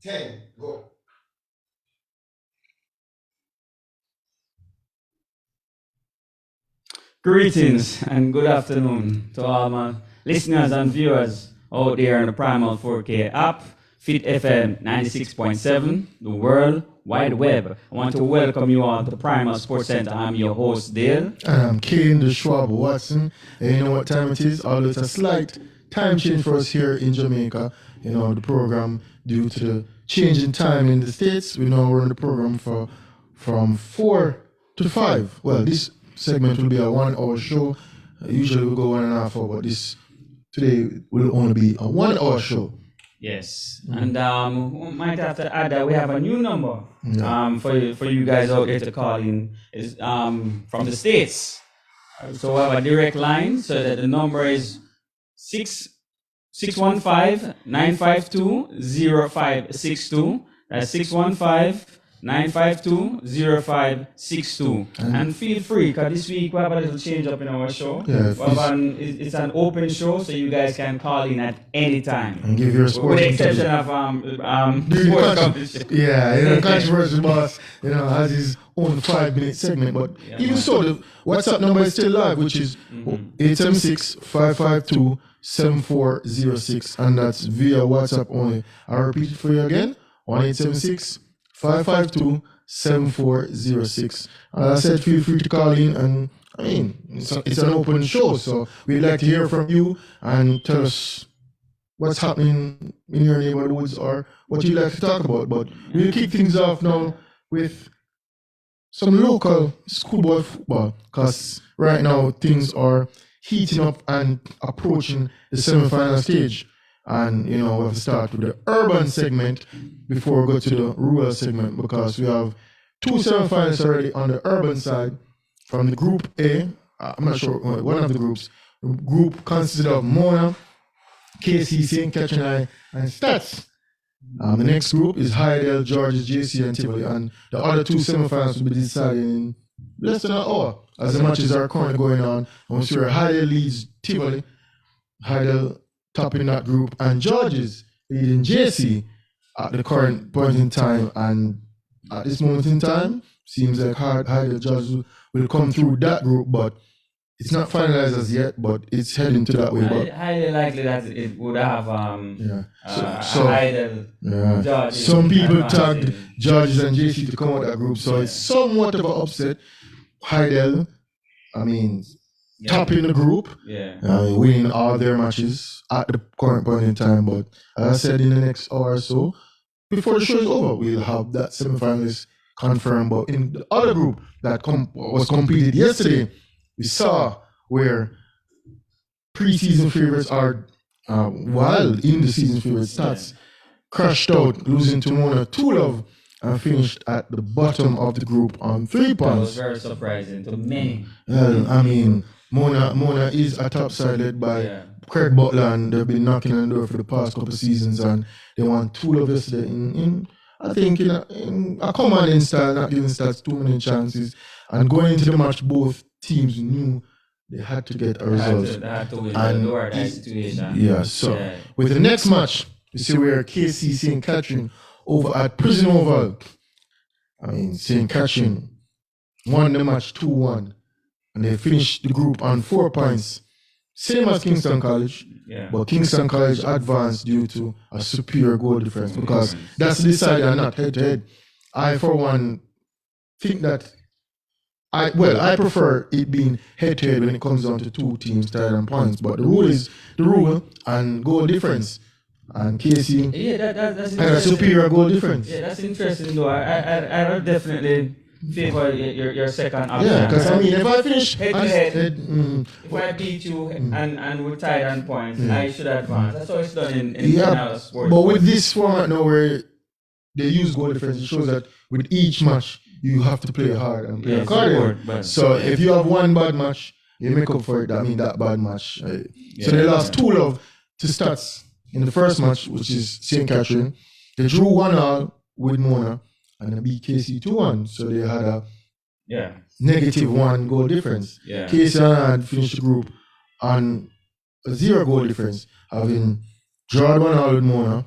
10, go. Greetings and good afternoon to all my listeners and viewers out there on the Primal 4K app, Fit FM 96.7, the World Wide Web. I want to welcome you all to Primal Sports Center. I'm your host, Dale. And I'm Kane the Schwab Watson. And you know what time it is? Although it's a slight time change for us here in Jamaica, the program, due to the change in time in the States, we now run the program from 4 to 5. Well, this segment will be a 1 hour show. Usually we go 1.5 hours, but today will only be a 1 hour show. Yes, and we might have to add that we have a new number for you guys out there to call in. Is from the States. So we have a direct line, so that the number is 615-952-0562. That's 615-952-0562. And feel free, because this week we have a little change up in our show. Yeah, it's an open show, so you guys can call in at any time. And give your sports. With the exception of sports competition. Yeah, controversial boss, has his own 5-minute segment. But even so, the WhatsApp number is still live, which is 876-552-7406. And that's via WhatsApp only. I'll repeat it for you again. 1-876-552-7406. As I said, feel free to call in, and it's an open show, so we'd like to hear from you and tell us what's happening in your neighborhoods or what you'd like to talk about. But we'll kick things off now with some local schoolboy football, because right now things are heating up and approaching the semi-final stage. And, we have to start with the urban segment before we go to the rural segment, because we have 2 semi-finals already on the urban side from the Group A. I'm not sure, one of the groups. The group consisted of Mona, KC, St. Catherine, and Stats. The next group is Hydel, Georges, JC, and Tivoli. And the other 2 semi-finals will be decided in less than an hour, as the matches are currently going on. And we see where Hydel leads Tivoli. Hydel topping that group, and Georges leading JC at the current point in time. And at this moment in time, seems like Hydel Georges will come through that group, but it's not finalized as yet, but it's heading to that way. But highly likely that it would have Hydel, Georges. Some people tagged Georges and JC to come out of that group, so it's somewhat of an upset. Hydel, topping the group, winning all their matches at the current point in time. But as I said, in the next hour or so, before the show is over, we'll have that semi-finalist confirmed. But in the other group that was completed yesterday, we saw where preseason favorites are, while in the season favorites, Stats crashed out, losing to Mona 2-0, and finished at the bottom of the group on 3 points. That was very surprising to many. Mona is a top side led by Craig Butler, and they've been knocking on the door for the past couple of seasons, and they won 2 yesterday in a commanding style, not giving Stats too many chances. And going into the match, both teams knew they had to get a result. They had to win that situation. With the next match, you see where KC St. Catherine over at Prison Oval. St. Catherine won the match 2-1. And they finished the group on 4 points. Same as Kingston College. But Kingston College advanced due to a superior goal difference, because that's decided and not head-to-head. I, for one, think that I prefer it being head-to-head when it comes down to 2 teams tied on points. But the rule is the rule, and goal difference. And KC that's had a superior goal difference. Yeah, that's interesting though. I would definitely favor your second option. Yeah, because if I finish head-to-head, if I beat you and we're tied on points, I should advance. That's how it's done in other sports. But with this format now, where they use goal difference, it shows that with each match you have to play hard and play hard. So if you have one bad match, you make up for it. That bad match. So they lost 2-0 to Stats in the first match, which is St. Catherine. They drew 1-1 with Mona, and they beat KC 2-1. So they had a Yeah. -1 goal difference. Yeah. KCR had finished the group on a 0 goal difference, having drawn 1-1 with Mona,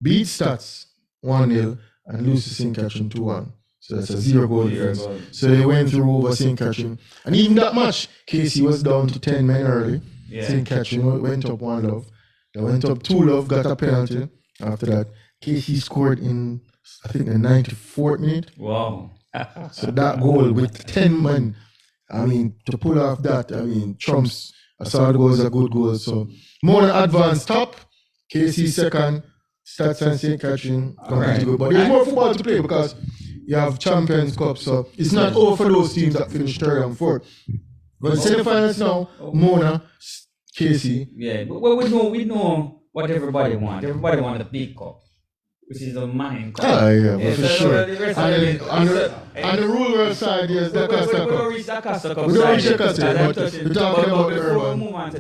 beat Stats 1-0 and lose to St. Catherine 2-1. So that's a 0-goal difference. So they went through over St. Catherine. And even that match, KC was down to 10 men early. Yeah. St. Catherine went up 1-0. They went up 2-0, got a penalty. After that, KC scored in, I think, the 94th minute. Wow. So that goal with 10 men, I mean, to pull off that, I mean, trumps. I saw the goal was a good goal. So more than advanced top, KC second, Stats and St. Catherine completely good. But there's more football to play because you have Champions Cup, so it's not over for those teams that finish third and fourth. But semi-finals now, Mona, KC. Yeah, but we know what everybody wants. Everybody wants the big cup, which is the Manning Cup. Yeah, for sure. On the rural side, yes, the Costa Cup. We don't reach that Costa Cup. We don't reach the Costa Cup, but we're talking about the before we urban. move on to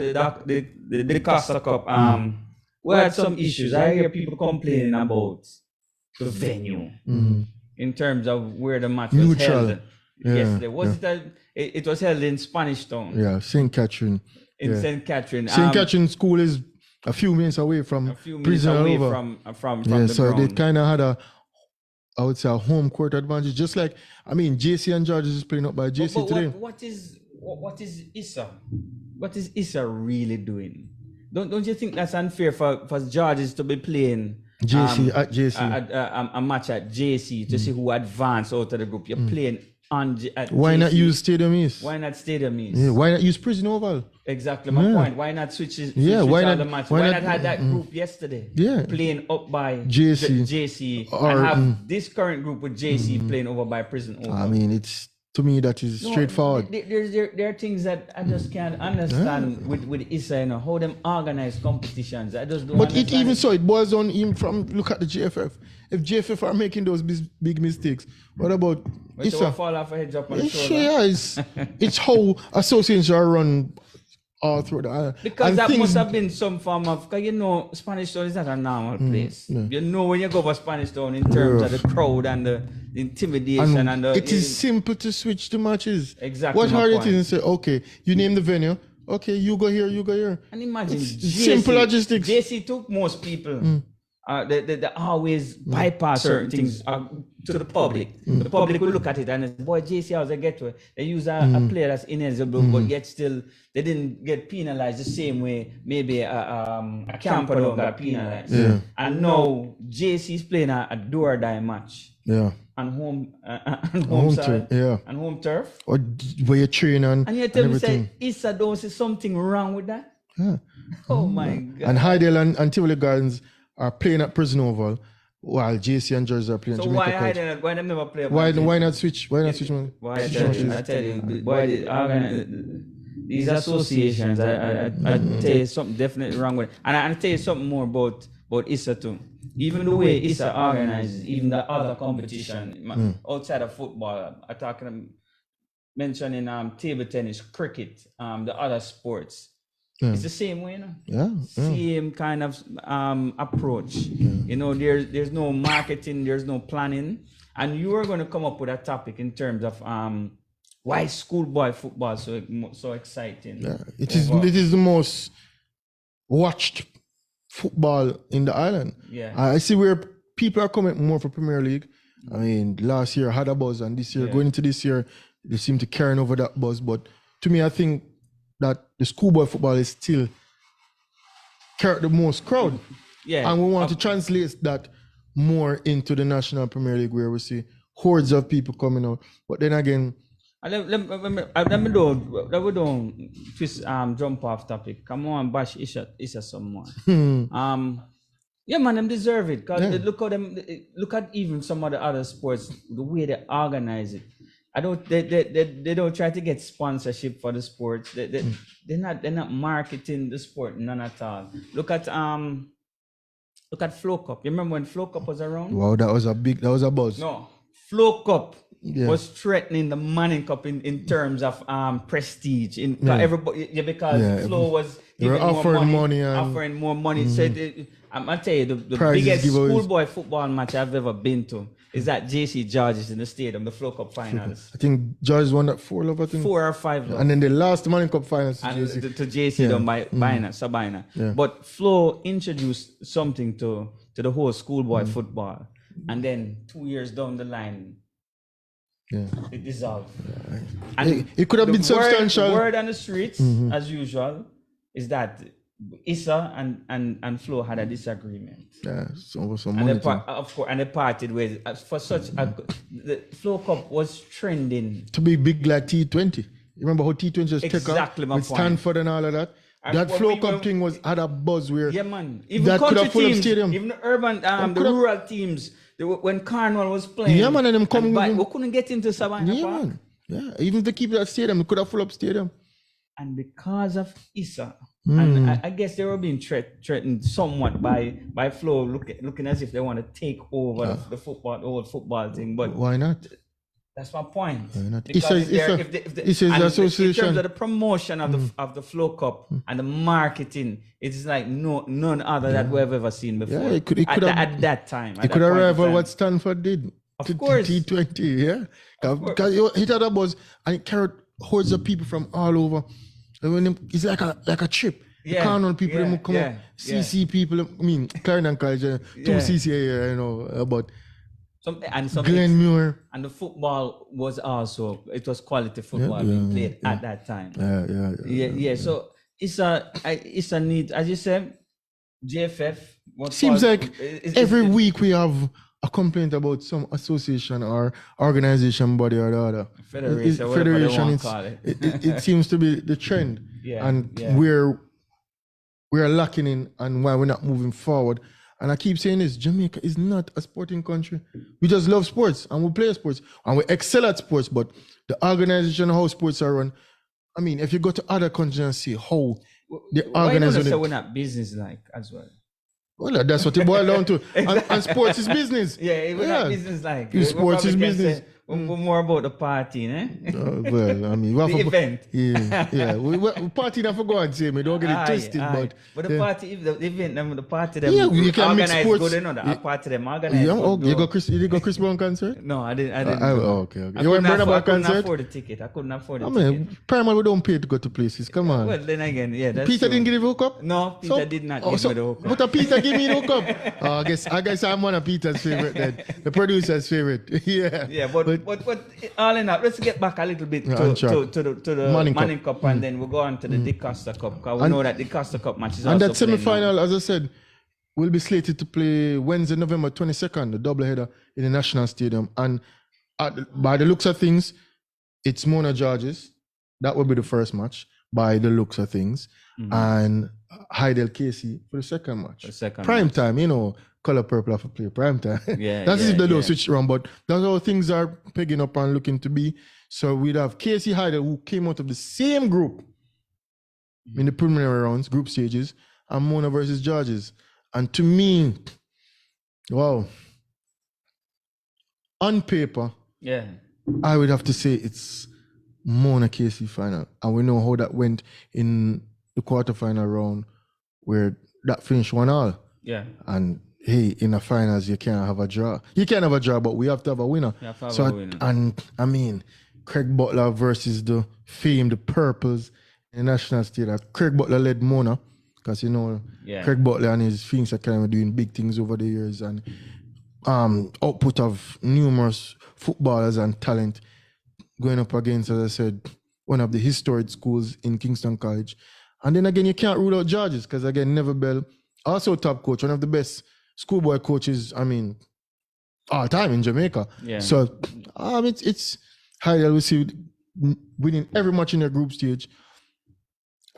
the Costa Cup, we had some issues. I hear people complaining about the venue in terms of where the match was held yesterday. It was held in Spanish Town. Yeah, St. Catherine. In St. Catherine. St. Catherine School is a few minutes away from prison away over. from Yeah, the so ground. they kind of had I would say a home court advantage. Just like, I mean, JC and George is playing up by JC But today. what is Issa? What is Issa really doing? Don't you think that's unfair for Georges to be playing JC at JC. a match at JC to see who advance out of the group? You're playing at Why JC. not use Stadium East? Why not Stadium East? Yeah, why not use Prison Oval? Exactly my point. Why not switch why all not- the match? why Why not- not have that group yesterday? Yeah. Playing up by JC. JC Or, and have this current group with JC playing over by Prison Oval. I mean, it's to me that is straightforward. There are things that I just can't understand with Issa, you know, how them organize competitions. I just don't But it understand even so, it boils on him from look at the GFF. If GFF are making those big mistakes, what about But so Issa? fall off a head up on the It's, shoulder. yeah, it's how associations are run all through the island. Because And that things- must have been some form of, because you know, Spanish Town is not a normal place. You know when you go for Spanish Town in terms of the crowd and the intimidation and the... it is simple to switch the matches. Exactly What my hard it point. is to say, okay, you name the venue, okay, you go here, you go here. And imagine, It's simple logistics. JC took most people. They always bypass certain things to the public. The public will look at it and say, boy, JC, how's they get to it? They use a player that's ineligible, but yet still, they didn't get penalized the same way maybe a Camperdown got penalized. Yeah. And now JC's playing a do-or-die match Yeah. on home turf, side, yeah. on home turf. Or where you train And you tell me, everything. say, Issa don't see something wrong with that? Yeah. Oh my God. And Hydel and Tivoli Gardens are playing at Prison Oval while JC and George are playing at So Jamaica why College. hide why them never play? Why not switch? Why not switch man? Why I tell you, why these associations, I tell you something definitely wrong with it. And I tell you something more about Issa too. Even the way Issa organizes, even the other competition outside of football, I'm talking, mentioning table tennis, cricket, the other sports. It's the same way, you know. Yeah. Same kind of approach. You know, there's no marketing, there's no planning, and you are going to come up with a topic in terms of why schoolboy football so exciting. Yeah. It is the most watched football in the island. Yeah. I see where people are coming more for Premier League. I mean, last year had a buzz, and this year, going into this year, they seem to carrying over that buzz. But to me, I think that the schoolboy football is still carry the most crowd. Yeah. And we want to translate that more into the National Premier League, where we see hordes of people coming out. But then again, Let me don't twist jump off topic. Come on, bash Issa some more. Yeah, man, them deserve it. Cause look at even some of the other sports, the way they organize it. They don't try to get sponsorship for the sports. They're not marketing the sport, none at all. Look at Flow Cup. You remember when Flow Cup was around? wow, that was a buzz. No, Flow Cup was threatening the Manning Cup in terms of prestige. Because Flow was They were giving offering money offering more money. So I'm gonna tell you, the Prizes, biggest giveaways. schoolboy football match I've ever been to is at JC George's in the stadium, the Flow Cup finals. I think George won that 4 love, I think. 4 or 5 love. And then they lost the Manning Cup finals to And JC. to JC done by Sabina. Yeah. But Flo introduced something to to the whole schoolboy football. And then 2 years down the line, it dissolved. And it could have been substantial. The word on the streets, as usual, is that Issa and Flo had a disagreement. Yeah, so and they of course, and they parted ways. For such the Flo Cup was trending to be big like T20. You remember how T20 just took off with Stanford and all of that? And that Flo Cup thing had a buzz where even that country could have full teams, of stadium. even the urban, the rural teams, when Carnival was playing, and them come we couldn't get into Savannah Park. Man. Even if they keep that stadium, they could have full up stadium. And because of Issa, and I guess they were being threatened somewhat by Flo, looking as if they want to take over the old football thing. But why not? That's my point. Why not? Because It's the association. In terms of the promotion of the Flo Cup and the marketing, it's like none other that we've ever seen before. Yeah, it could at that time. It could have rivaled what Stanford did. Of course. T20, yeah. Because it had a buzz and it carried hordes of people from all over. It's like a trip. The Carnival people them come up, CC people, I mean, Clarendon College, 2 CCA, you know, but Glenmuir. And the football was also, it was quality football being played at that time. Yeah. So it's a need, as you said, JFF. Seems like every week we have a complaint about some association or organization, body or the other. Federation, it seems to be the trend. We're lacking in and why we're not moving forward. And I keep saying this, Jamaica is not a sporting country. We just love sports and we play sports and we excel at sports, but the organization, how sports are run, I mean, if you go to other countries and see how they organize it. Why we're not business-like as well? Well, that's what it boils down to. And sports is business. We're not business-like. Sports is business. We're more about the party, eh? Well, I mean, the event. Yeah. We party not for go and say me, don't get it twisted. But the party, if the event, the party, them you can mix sports. Good, you know, the party, them organized. You go Chris Brown concert? No, I didn't. Okay. You went Brother Brown concert? I couldn't afford the ticket. I mean, primarily we don't pay to go to places. Come on. Well, then again, that's Peter true. Didn't give you a hook up? No, Peter did not give me the hook up. But Peter give me the hook up. I guess I'm one of Peter's favorite then. The producer's favorite. Yeah, but all in all, let's get back a little bit to the Manning Cup and then we'll go on to the DeCosta Cup because we know that the DeCosta Cup match is and also that semi-final, as I said, will be slated to play Wednesday, November 22nd, the doubleheader in the National Stadium. And by the looks of things, it's Mona Georges. That will be the first match by the looks of things. And Heidel Casey for the second match. Prime time, you know. Color purple have to play prime time. That's if they don't switch around, but that's how things are pegging up and looking to be. So we'd have Casey Heidel, who came out of the same group in the preliminary rounds, group stages, and Mona versus Georges. And to me, wow, on paper, I would have to say it's Mona Casey final. And we know how that went in the quarterfinal round where that finished 1-1. Yeah. And hey, in the finals, you can't have a draw. You can't have a draw, but we have to have a winner. And I mean, Craig Butler versus the famed the Purples in the National Stadium. Craig Butler led Mona, because you know, Craig Butler and his Phoenix Academy doing big things over the years and output of numerous footballers and talent going up against, as I said, one of the historic schools in Kingston College. And then again, you can't rule out Georges, because again, Neville Bell, also top coach, one of the best schoolboy coaches, I mean, all time in Jamaica. So, it's Heidel, we see winning every match in their group stage.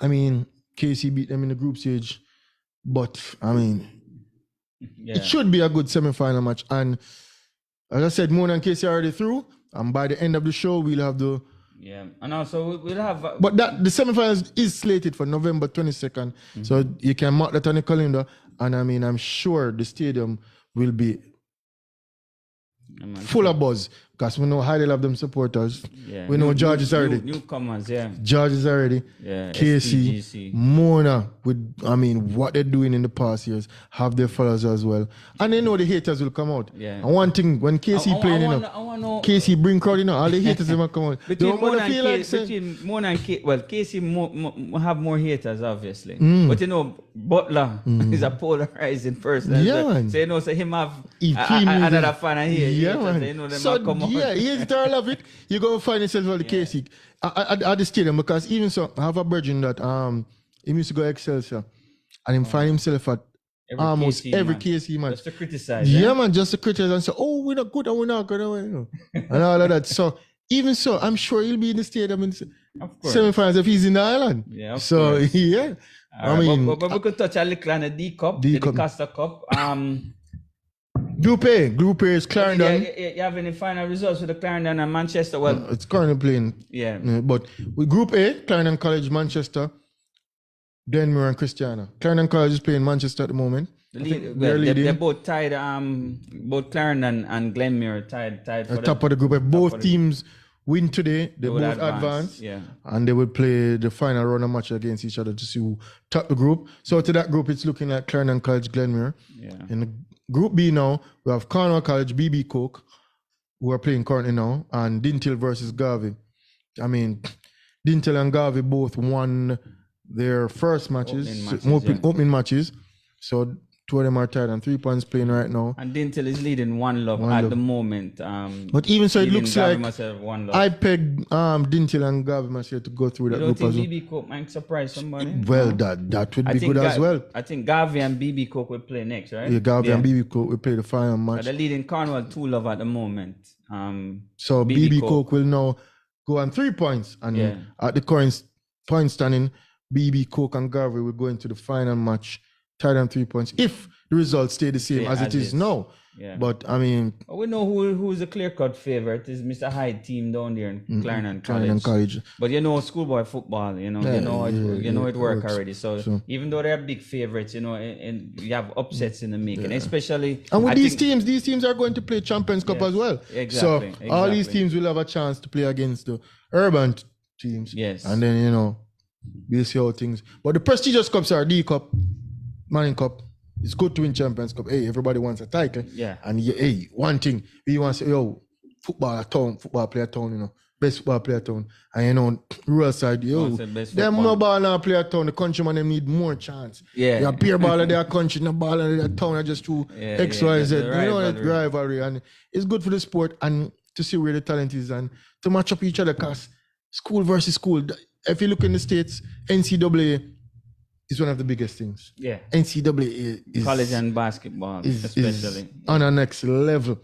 I mean, KC beat them in the group stage, but I mean, it should be a good semi-final match. And as I said, Mona and KC are already through, and by the end of the show, we'll have the... and also we'll have... But the semi-finals is slated for November 22nd, so you can mark that on the calendar. And I mean, I'm sure the stadium will be Man. Full of buzz. Because we know how they love them supporters. Yeah. We know George is already. Newcomers, yeah. George is already. Yeah. KC, STGC. Mona, what they're doing in the past years, have their followers as well. And they know the haters will come out. Yeah. And one thing, when KC playing, I wanna, KC bring crowd, all the haters will come out. between Mona and KC, well, KC have more haters, obviously. But Butler is a polarizing person. Yeah, man. So, so him have another fan of haters. Yeah, man. Them So, come out. yeah, he's the love it. You're going to find yourself at the KC at the stadium, because even so, I have a virgin that he used to go Excelsior, and he find himself at almost every KC match. Just to criticize. Yeah, man, just to criticize and say, oh, we're not good and we're not good. And all of that. So, even so, I'm sure he'll be in the stadium in semi-finals if he's in the island. Yeah, so, yeah. I mean, but we could touch a little on the D Cup, the Costa Cup. Group A is Clarendon. You have any final results with the Clarendon and Manchester? Well, it's currently playing. Yeah. But with Group A, Clarendon College, Manchester, Glenmuir and Christiana. Clarendon College is playing Manchester at the moment. They're both tied. Both Clarendon and Glenmuir tied for the top of the group. If both teams win today, they both advance. Yeah. And they will play the final round of match against each other to see who top the group. So to that group, it's looking at Clarendon College, Glenmuir. Yeah. In the Group B now, we have Cornwall College, BB Coke, who are playing currently now, and Dintil versus Garvey. I mean, Dintil and Garvey both won their first opening matches. So two of them are tied and 3 points playing right now. And Dintil is leading 1-0 at the moment. But even so, it looks like I pegged pegged Dintil and Garvey myself to go through that group as well. BB Coke might surprise somebody? Well, that would be good as well. I think Garvey and BB Coke will play next, right? Yeah, Garvey and BB Coke will play the final match. They're leading Cornwall 2-0 at the moment. So BB Coke will now go on 3 points. And at the current point standing, BB Coke and Garvey will go into the final match tied on 3 points if the results stay the same as it is now. Yeah. But I mean, we know who's a clear-cut favorite is Mr. Hyde team down there in Clarendon College. But schoolboy football, you know it works already. So even though they're big favorites, and you have upsets in the making, especially. And with these teams are going to play Champions Cup as well. Exactly. So all these teams will have a chance to play against the urban teams. Yes. And then we'll see how things. But the prestigious cups are D Cup, Manning Cup. It's good to win Champions Cup. Hey, everybody wants a title. Yeah. And one thing, we want to say, football player town, best football player town. And rural side, them no ball now player town, the countryman them need more chance. Yeah. You peer ball of their country, no ball of their town, are just too XYZ. Rivalry. And it's good for the sport and to see where the talent is and to match up each other, because school versus school. If you look in the States, NCAA is one of the biggest things. Yeah. NCAA is college and basketball, especially. Is on a next level.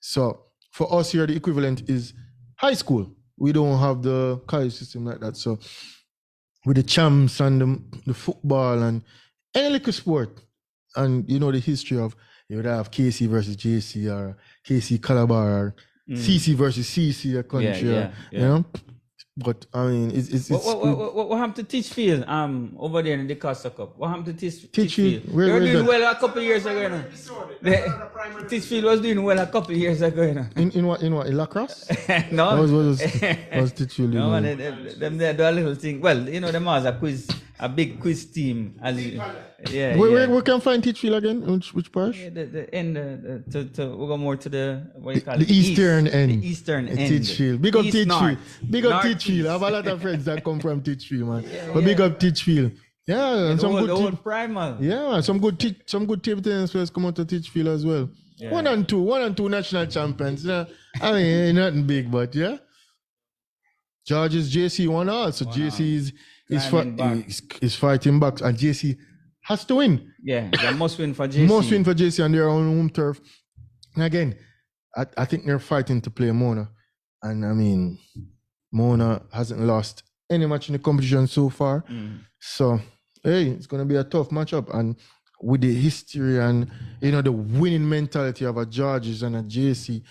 So for us here, the equivalent is high school. We don't have the college system like that. So with the champs and the football and any little sport, and the history of you would have KC versus JC or KC Calabar or CC versus CC a country, But I mean, it's what happened to Titchfield over there in the Costa Cup? What happened to Titchfield? They were doing well a couple of years ago. Titchfield was doing well a couple of years ago. In what? In lacrosse? No. Was Titchfield? No, man, them they do a little thing. Well, them has a big quiz team. Where can find Titchfield again? Which parish? Yeah, the end. We go more to the what you call it? The eastern end. The eastern end. Titchfield. Big up Titchfield. Big up Titchfield. I have a lot of friends that come from Titchfield, man. But big up Titchfield. Yeah, and some good old primal. Yeah, some good table tennis players come out to Titchfield as well. Yeah. One and two national champions. Yeah. I mean, ain't nothing big, but yeah. George's JC won all, so JC is fighting back, and JC has to win. Yeah, they must win for JC. Must win for JC on their own home turf. And again, I think they're fighting to play Mona. And I mean, Mona hasn't lost any match in the competition so far. So, hey, it's going to be a tough matchup. And with the history and, the winning mentality of a Georges and a JC,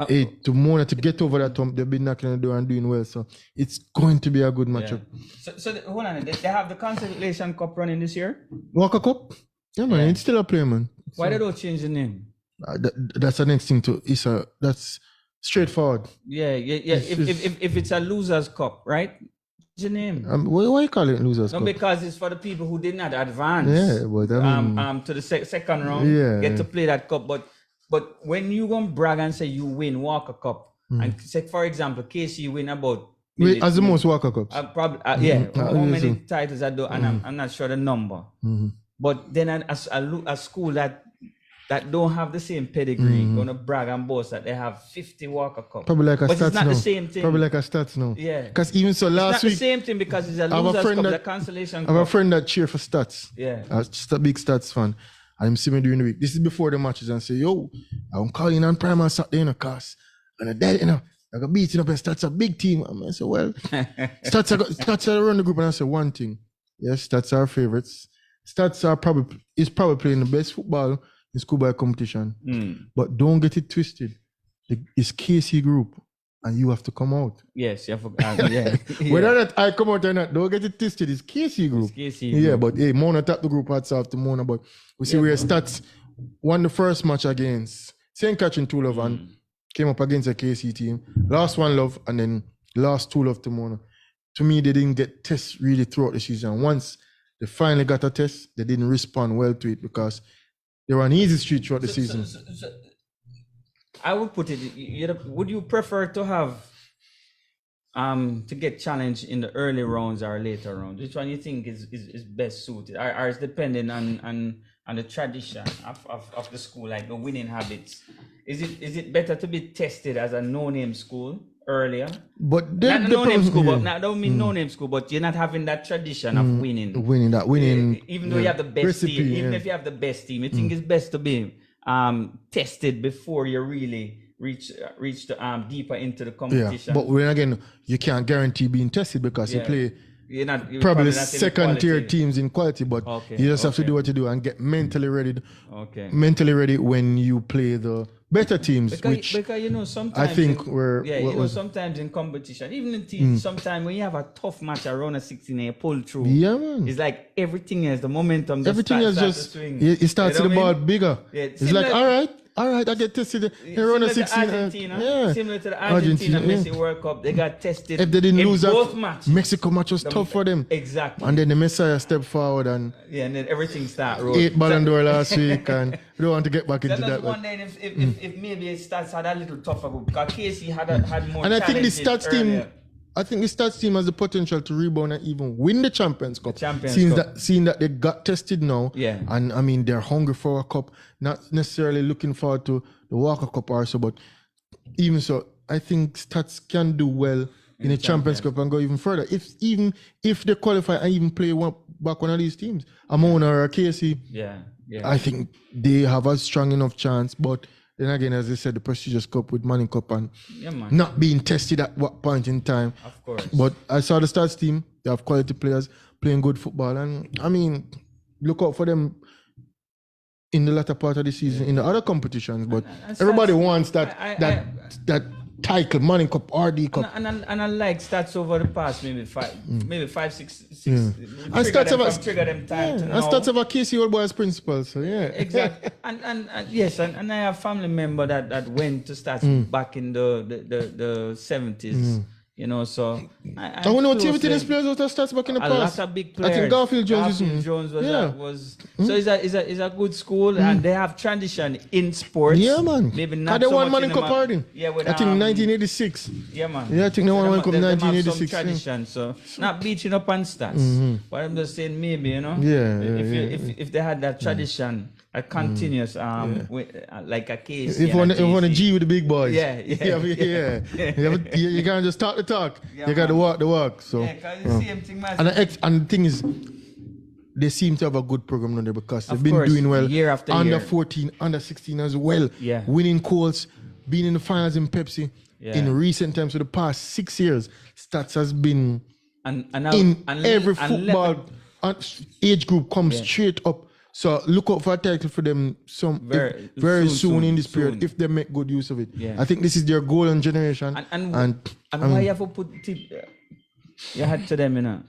to Mona to get over that hump, they've been knocking on the door and doing well. So it's going to be a good matchup. Yeah. So hold on, they have the Consolation Cup running this year? Walker Cup? Yeah, man, it's still a play, man. Why they don't change the name? That's the next thing to that's straightforward. Yeah. If it's a losers cup, right? What's your name? Why you call it losers No, cup? because it's for the people who did not advance. Yeah, but I mean, to the second round, Yeah. get to play that cup. But when you gonna brag and say you win Walker Cup, and say for example, KC win about as the most Walker Cups. probably Mm-hmm. how many titles I do, and I'm not sure the number. But then a school that don't have the same pedigree gonna brag and boast that they have 50 Walker Cup. Probably like a but stats it's not now. the same thing. Probably like a stats now. Yeah. Because even so, It's last not the week same thing because it's a I have a losers friend cup, that- the consolation I have a cup. friend that cheer for stats. Yeah. Just a big stats fan. I'm seeing me during the week. This is before the matches and say, yo, I'm calling on Prime on Saturday in a cast. And I did, I got beaten up and stats a big team. I say, well, stats are around the group. And I say one thing. Yes, stats are our favorites. Stats are probably playing the best football in schoolboy competition. But don't get it twisted. It's KC group and you have to come out. Yes, you forgot. Yeah. Whether that I come out or not, don't get it twisted. It's KC group. It's KC Yeah, group. but hey, Mona tapped the group hats off to Mona. But we see where stats won the first match against St. Catherine 2-Love and came up against a KC team. Lost 1-Love and then lost 2-Love to Mona. To me, they didn't get tests really throughout the season. Once they finally got a test, they didn't respond well to it because they were on easy street throughout the season. So I would put it, would you prefer to have to get challenged in the early rounds or later rounds? Which one you think is best suited? Or is depending on the tradition of the school, like the winning habits? Is it better to be tested as a no-name school earlier? But Not a no-name school, but I don't mean no-name school, but you're not having that tradition of winning. Even though you have the best recipe, team, even if you have the best team, you think it's best to be tested before you really reach the deeper into the competition. Yeah, but when again, you can't guarantee being tested because you play you're probably not in second tier quality. teams in quality, but you just have to do what you do and get mentally ready. Mentally ready when you play the better teams, because sometimes I think sometimes in competition, even in teams, sometimes when you have a tough match around a 16 and you pull through, man. It's like everything else, the momentum, Everything else just it starts to the ball bigger. Yeah, it's like all right, I get tested around a 16. Similar to the Argentina Messi World Cup, they got tested. If they didn't lose both that matches, Mexico match was tough for them. Exactly. And then the Messiah stepped forward and then everything started rolling. 8 Ballon d'Or last week, and we don't want to get back into that. Wondering if maybe it starts had a little tougher group because KC had more. And I think the challenges stats earlier. team. I think the stats team has the potential to rebound and even win the Champions Cup. Seeing that they got tested now, and I mean they're hungry for a cup, not necessarily looking forward to the Walker Cup also, but even so, I think stats can do well in the Champions Cup and go even further. If they qualify and even play one of these teams, Amona or KC, I think they have a strong enough chance, but. Then again, as I said, the prestigious cup with Manning Cup and not being tested at what point in time. Of course. But I saw the stats team. They have quality players playing good football. And I mean, look out for them in the latter part of the season in the other competitions. But everybody wants that title, Manning Cup, RD Cup. And I like stats over the past maybe 5, 6. And Trigger them time to know. And stats of a KC Old Boys principal. So yeah. Exactly. and yes, and I have a family member that went to stats back in the 70s. So I don't know what team tennis players out of stats back in the past. A lot of big players. I think Garfield Jones was so it's a good school and they have tradition in sports. Yeah, man. Maybe not they so won much Manning Cup party. Yeah, with, I think 1986. Yeah, man. Yeah, I think they won Manning Cup 1986. Some tradition, so not beating up on stats. But I'm just saying maybe, if they had that tradition, a continuous like a case. If you want to G with the big boys. Yeah. You can't just talk the talk. You got to walk the walk. So because the same thing, man. And the thing is, they seem to have a good program now there because they've been course, doing well year after under year. 14, under 16 as well. Yeah. Winning calls, being in the finals in Pepsi. In recent times, for the past 6 years, stats has been in every football age group comes straight up. So look out for a title for them very soon in this period if they make good use of it. Yeah. I think this is their golden generation. And why you have to put you had to them,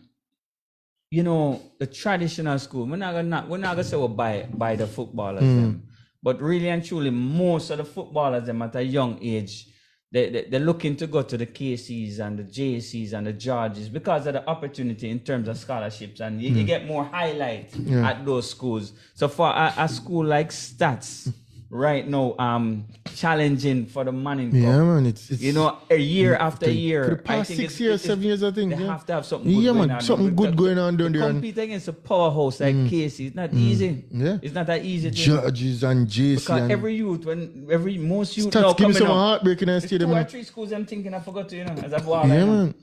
the traditional school. We're not gonna say we'll buy the footballers them. But really and truly, most of the footballers them at a young age, they're looking to go to the KCs and the JCs and the Georges because of the opportunity in terms of scholarships, and you get more highlight at those schools. So for a school like Stats right now, challenging for the Manning Cup, Yeah, man. It's you know, a year after year. For the past 6 years, 7 years, I think. They Yeah, have to have something good yeah, going man. on. Something good going on down there. Compete against a powerhouse like KC. It's not easy. Yeah. It's not that easy. Judges and JC. Because and every youth, most youth now Stats give me coming some up, heartbreak in the there's stadium. 2 or man. 3 schools I'm thinking I forgot to, you know, as a ball. Yeah, man.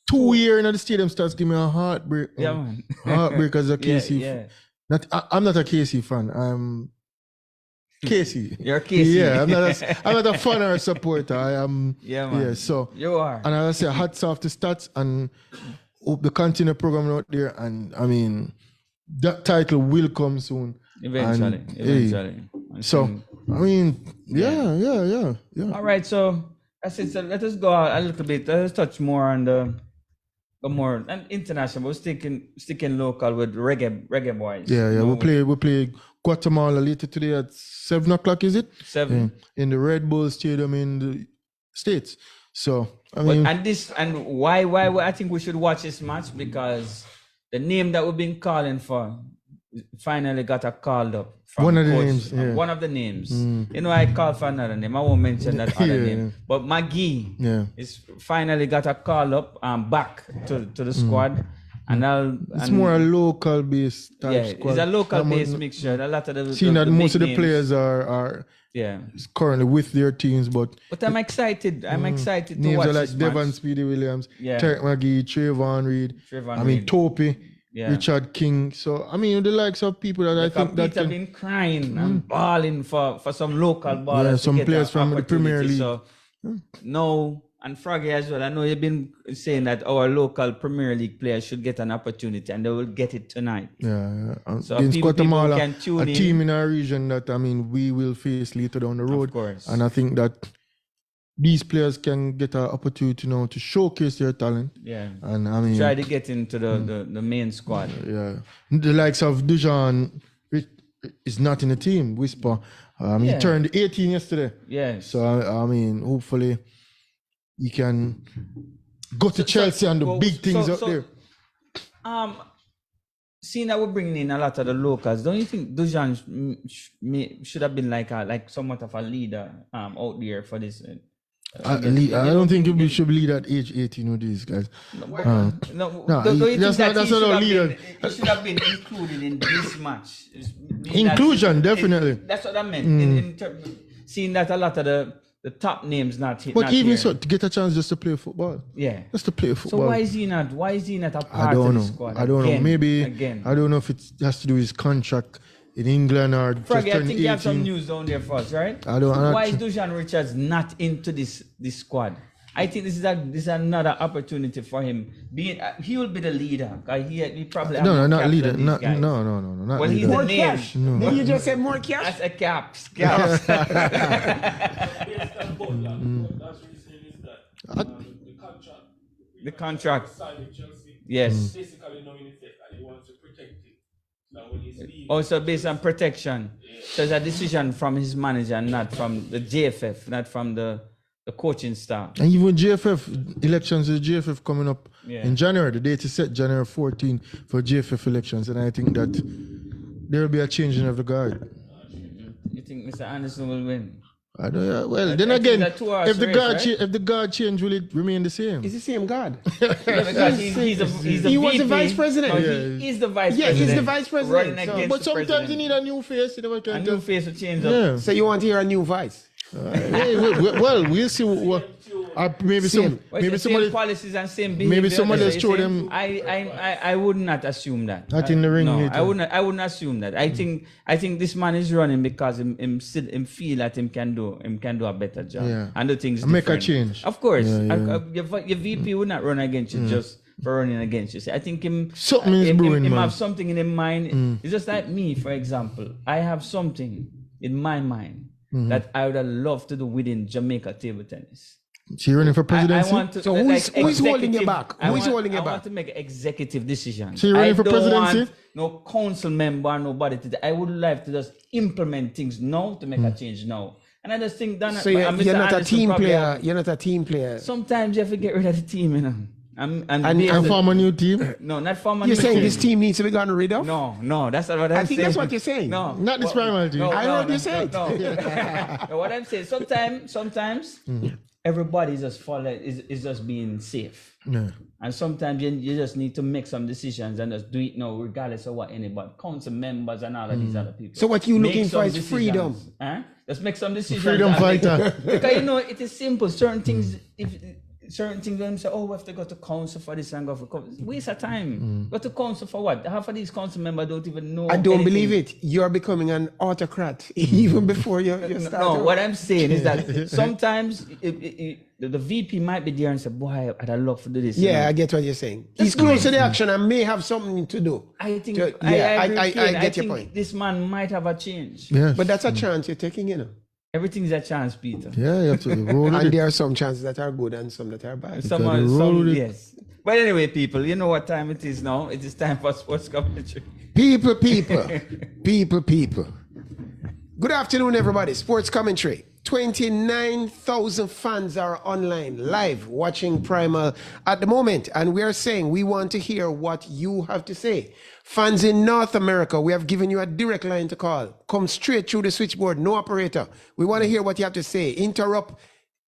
2 years in the stadium Stats give me a heartbreak. Yeah, man. Heartbreak as a KC. Yeah. I'm not a KC fan. I'm KC. You're KC. Yeah, I'm not a fan or a supporter. I am. Yeah, man. Yeah, so. You are. And as I say, hats off to Stats and hope the continue program out there. And I mean, that title will come soon. Eventually. So, I mean, yeah. All right, so that's it. So let us go out a little bit. Let us touch more on the more and international. We're sticking local with Reggae Boyz. Yeah. You know, We play Guatemala later today at 7 o'clock, is it? 7. Yeah, in the Red Bull Stadium in the States. So, I mean. And why I think we should watch this match, because the name that we've been calling for finally got a called up from One of the coach, names, yeah. One of the names. You know, I called for another name. I won't mention that other Yeah. name. But McGee is finally got a call up back to the squad. It's more a local based type squad. It's a local based mixture. A lot of the seeing that most of the names, players are currently with their teams, but I'm excited. I'm excited to names watch are like this Devon match. Speedy Williams, Yeah. Tarek McGee, Trayvon Reed. Topi, Richard King. So I mean, the likes of people that I think that Peter can, been crying and balling for some local ballers. Yeah, to some get players that from the Premier opportunity. League. So no, and Froggy as well. I know you've been saying that our local Premier League players should get an opportunity, and they will get it tonight. Yeah. So Against people Guatemala, can tune a in. team in our region that we will face later down the road. Of course. And I think that these players can get an opportunity now to showcase their talent. Yeah. And I mean, Try to get into the main squad. Yeah. The likes of Dujan is not in the team. Whisper. He turned 18 yesterday. Yeah. So I mean, hopefully he can go to Chelsea and the big things out there. Seeing that we're bringing in a lot of the locals, don't you think Dujan should have been like somewhat of a leader out there for this? I don't think he should lead at age 18 with these guys. Don't you think that he should have been included in this match? Inclusion, definitely. That's what I meant. Seeing that a lot of the top names not here. But even so, to get a chance just to play football. Yeah. Just to play football. So why is he not a part of the squad? I don't know. Maybe again. I don't know if it has to do with his contract in England or Froggy, just I turn think 18. you have some news down there for us, right? Why is Dujan Richards not into this squad? I think this is another opportunity for him. He will be the leader. He probably not leader. Not leader. Not well, leader. he's More the name. cash. No. You just said more cash. That's a caps. That's what he's saying is that The contract. signed with Chelsea. Yes. Basically knowing effect, and he wants to protect it. Now when he's leaving, Also based on protection. So it's a decision from his manager, not from the JFF, not from the coaching staff. And even GFF elections, the GFF coming up in January. The date is set January 14 for GFF elections, and I think that there will be a changing of the guard. You think Mr. Anderson will win? I don't. Well, then I again, think that if the race, guard right? if the guard change, will it remain the same? It's the same God. Yeah, because he's the He was VP. the vice president. No, Yeah. he is the vice Yeah, president. he's the vice president. running So- against But the sometimes president. you need a new face. You know what a I'm new saying? face to change up. Yeah. So you want to hear a new vice? Hey, well, we'll see. Maybe Same. Well, maybe it's the somebody. same policies and same behavior. Maybe somebody So else you throw say, them- I would not assume that. Not in the ring No, later. I wouldn't assume that. I think this man is running because him feel that him can do a better job. Yeah. And do things And make a different. change. Of course. Yeah. Your VP would not run against you just for running against you. See, I think him Something is brewing, him man. have something in his mind. It's just like me, for example. I have something in my mind that I would have loved to do within Jamaica table tennis. So you're running for I presidency? want to. So who is holding you back? Who is holding you I back? want to make an executive decision. So you're running for I don't presidency? want no council member, nobody. I would like to just implement things now to make a change now. And I just think that. So you're not a team player. You're not a team player. Sometimes you have to get rid of the team, you know. And form a new team? No, not form a You're new saying team. this team needs to be gotten rid of? No, that's not what I'm saying. I think that's what you're saying. No, Not this primal team. I heard you say it. No. No, what I'm saying, sometimes everybody is just is just being safe. Yeah. And sometimes you just need to make some decisions and just do it now, regardless of what anybody, council members and all of these other people. So what you Make looking some for is decisions. freedom. Huh? Just make some decisions. Freedom and make- fighter. Because you know, it is simple. Certain things, if certain things, when say, oh, we have to go to council for this and go for council. Waste of time. Go to council for what? Half of these council members don't even know. I don't anything. believe it. You're becoming an autocrat even before you start. No, what I'm saying is that sometimes the VP might be there and say, boy, I'd love to do this. you Yeah, know. I get what you're saying. He's close to the action and may have something to do. I think, Yeah, I agree I with Kane. get your think point. This man might have a change. Yes. But that's a chance you're taking, you know. Everything's a chance, Peter. Yeah, you have to roll with And it. there are some chances that are good and some that are bad. gotta roll with it. Yes. But anyway, people, you know what time it is now. It is time for sports commentary. People. Good afternoon, everybody. Sports commentary. 29,000 fans are online, live, watching Primal at the moment. And we are saying we want to hear what you have to say. Fans in North America, we have given you a direct line to call. Come straight through the switchboard, no operator. We want to hear what you have to say. Interrupt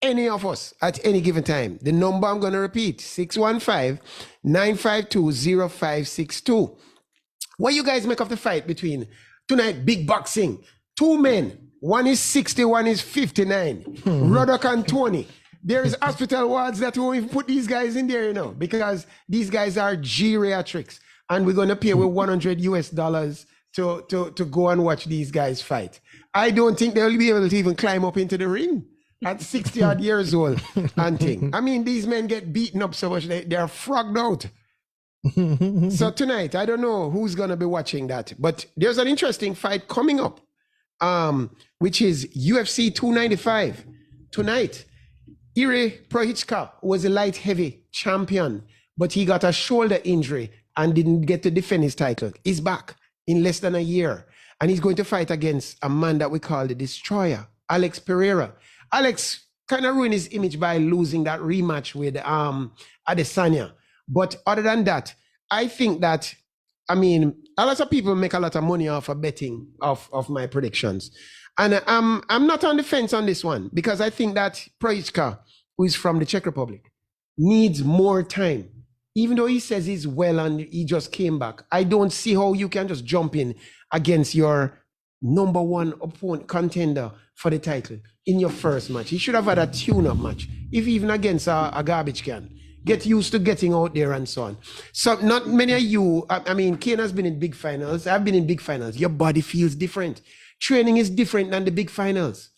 any of us at any given time. The number I'm going to repeat, 615-952-0562. What you guys make of the fight between tonight, big boxing, two men, one is 60, one is 59, Ruddock and Tony. There is hospital wards that won't even put these guys in there, you know, because these guys are geriatrics, and we're going to pay with $100 to go and watch these guys fight. I don't think they'll be able to even climb up into the ring at 60 odd years old and thing. I mean, these men get beaten up so much, they're frogged out. So tonight, I don't know who's going to be watching that, but there's an interesting fight coming up, which is UFC 295. Tonight, Iri Prohichka was a light heavy champion, but he got a shoulder injury and didn't get to defend his title. He's back in less than a year, and he's going to fight against a man that we call the Destroyer, Alex Pereira. Alex kind of ruined his image by losing that rematch with Adesanya. But other than that, I think that, I mean, a lot of people make a lot of money off of betting of my predictions. And I'm not on the fence on this one, because I think that Proichka, who is from the Czech Republic, needs more time. Even though he says he's well and he just came back, I don't see how you can just jump in against your number one opponent contender for the title in your first match. He should have had a tune-up match, if even against a garbage can. Get used to getting out there and so on. So not many of you, I mean, Kane has been in big finals. I've been in big finals. Your body feels different. Training is different than the big finals,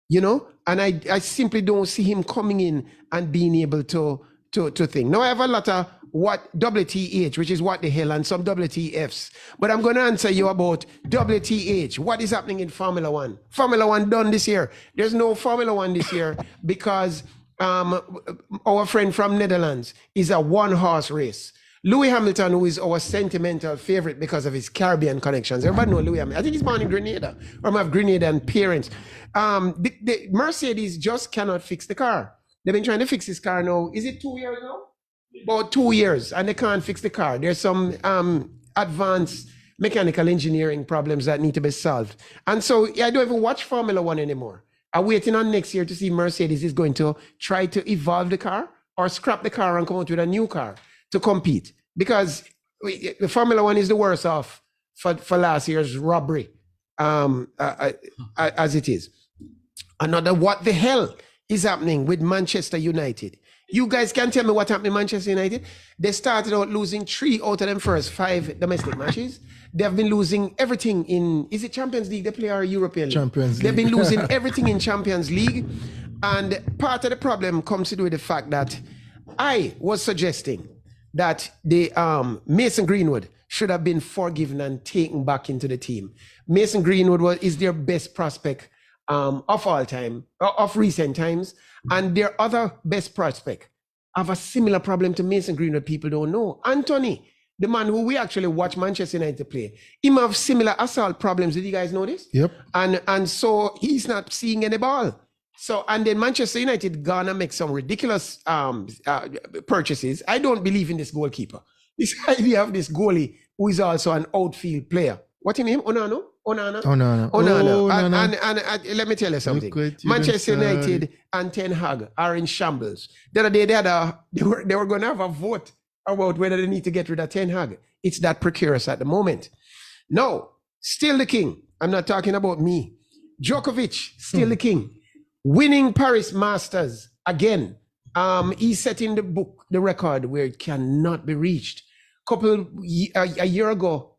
you know? And I simply don't see him coming in and being able to think. Now I have a lot of what WTH, which is what the hell, and some WTFs. But I'm going to answer you about WTH. What is happening in Formula One? Formula One done this year. There's no Formula One this year because our friend from Netherlands is a one-horse race. Lewis Hamilton, who is our sentimental favorite because of his Caribbean connections. Everybody know Lewis Hamilton. I think he's born in Grenada, or I have Grenadian parents. The Mercedes just cannot fix the car. They've been trying to fix this car now. Is it 2 years now? About 2 years, and they can't fix the car. There's some advanced mechanical engineering problems that need to be solved. And so I don't even watch Formula One anymore. I'm waiting on next year to see Mercedes is going to try to evolve the car or scrap the car and come out with a new car to compete. Because the Formula One is the worst off for last year's robbery, as it is. Another, what the hell is happening with Manchester United? You guys can tell me what happened in Manchester United? They started out losing 3 out of them first 5 domestic matches. They've been losing everything in, is it Champions League they play or European League? Champions League. They've been losing everything in Champions League. And part of the problem comes to do with the fact that I was suggesting that the Mason Greenwood should have been forgiven and taken back into the team. Mason Greenwood is their best prospect of all time, of recent times, and their other best prospect have a similar problem to Mason Green that people don't know. Anthony, the man who we actually watch Manchester United play, him have similar assault problems. Did you guys know this? Yep. And so he's not seeing any ball. So, and then Manchester United gonna make some ridiculous purchases. I don't believe in this goalkeeper. This idea of this goalie who is also an outfield player. What's his name? Onana. And let me tell you something. Manchester United and Ten Hag are in shambles. The other day they were going to have a vote about whether they need to get rid of Ten Hag. It's that precarious at the moment. No, still the king. I'm not talking about me. Djokovic, still the king. Winning Paris Masters again. He's setting the record where it cannot be reached. A year ago,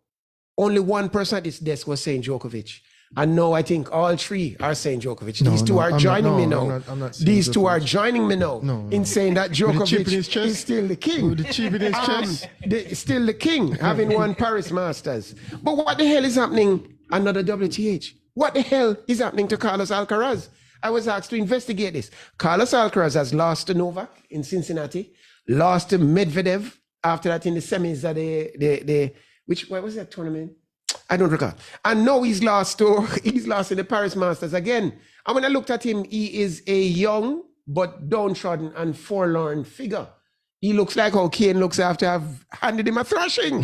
only one person at this desk was saying Djokovic. And now I think all three are saying Djokovic. These two are joining me now. These two are joining me now in saying that Djokovic is still the king. With the chip in his chest. Still the king, having won Paris Masters. But what the hell is happening? Another WTH. What the hell is happening to Carlos Alcaraz? I was asked to investigate this. Carlos Alcaraz has lost to Novak in Cincinnati, lost to Medvedev after that in the semis at what was that tournament? I don't recall. And now he's lost in the Paris Masters again. And when I looked at him, he is a young but downtrodden and forlorn figure. He looks like how Kane looks after I've handed him a thrashing.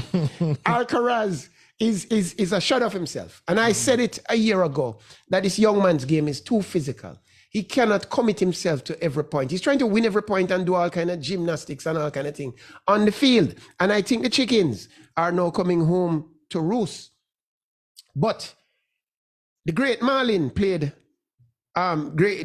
Alcaraz is a shot of himself. And I said it a year ago that this young man's game is too physical. He cannot commit himself to every point. He's trying to win every point and do all kind of gymnastics and all kind of thing on the field. And I think the chickens are now coming home to roost. But the great Marlin played against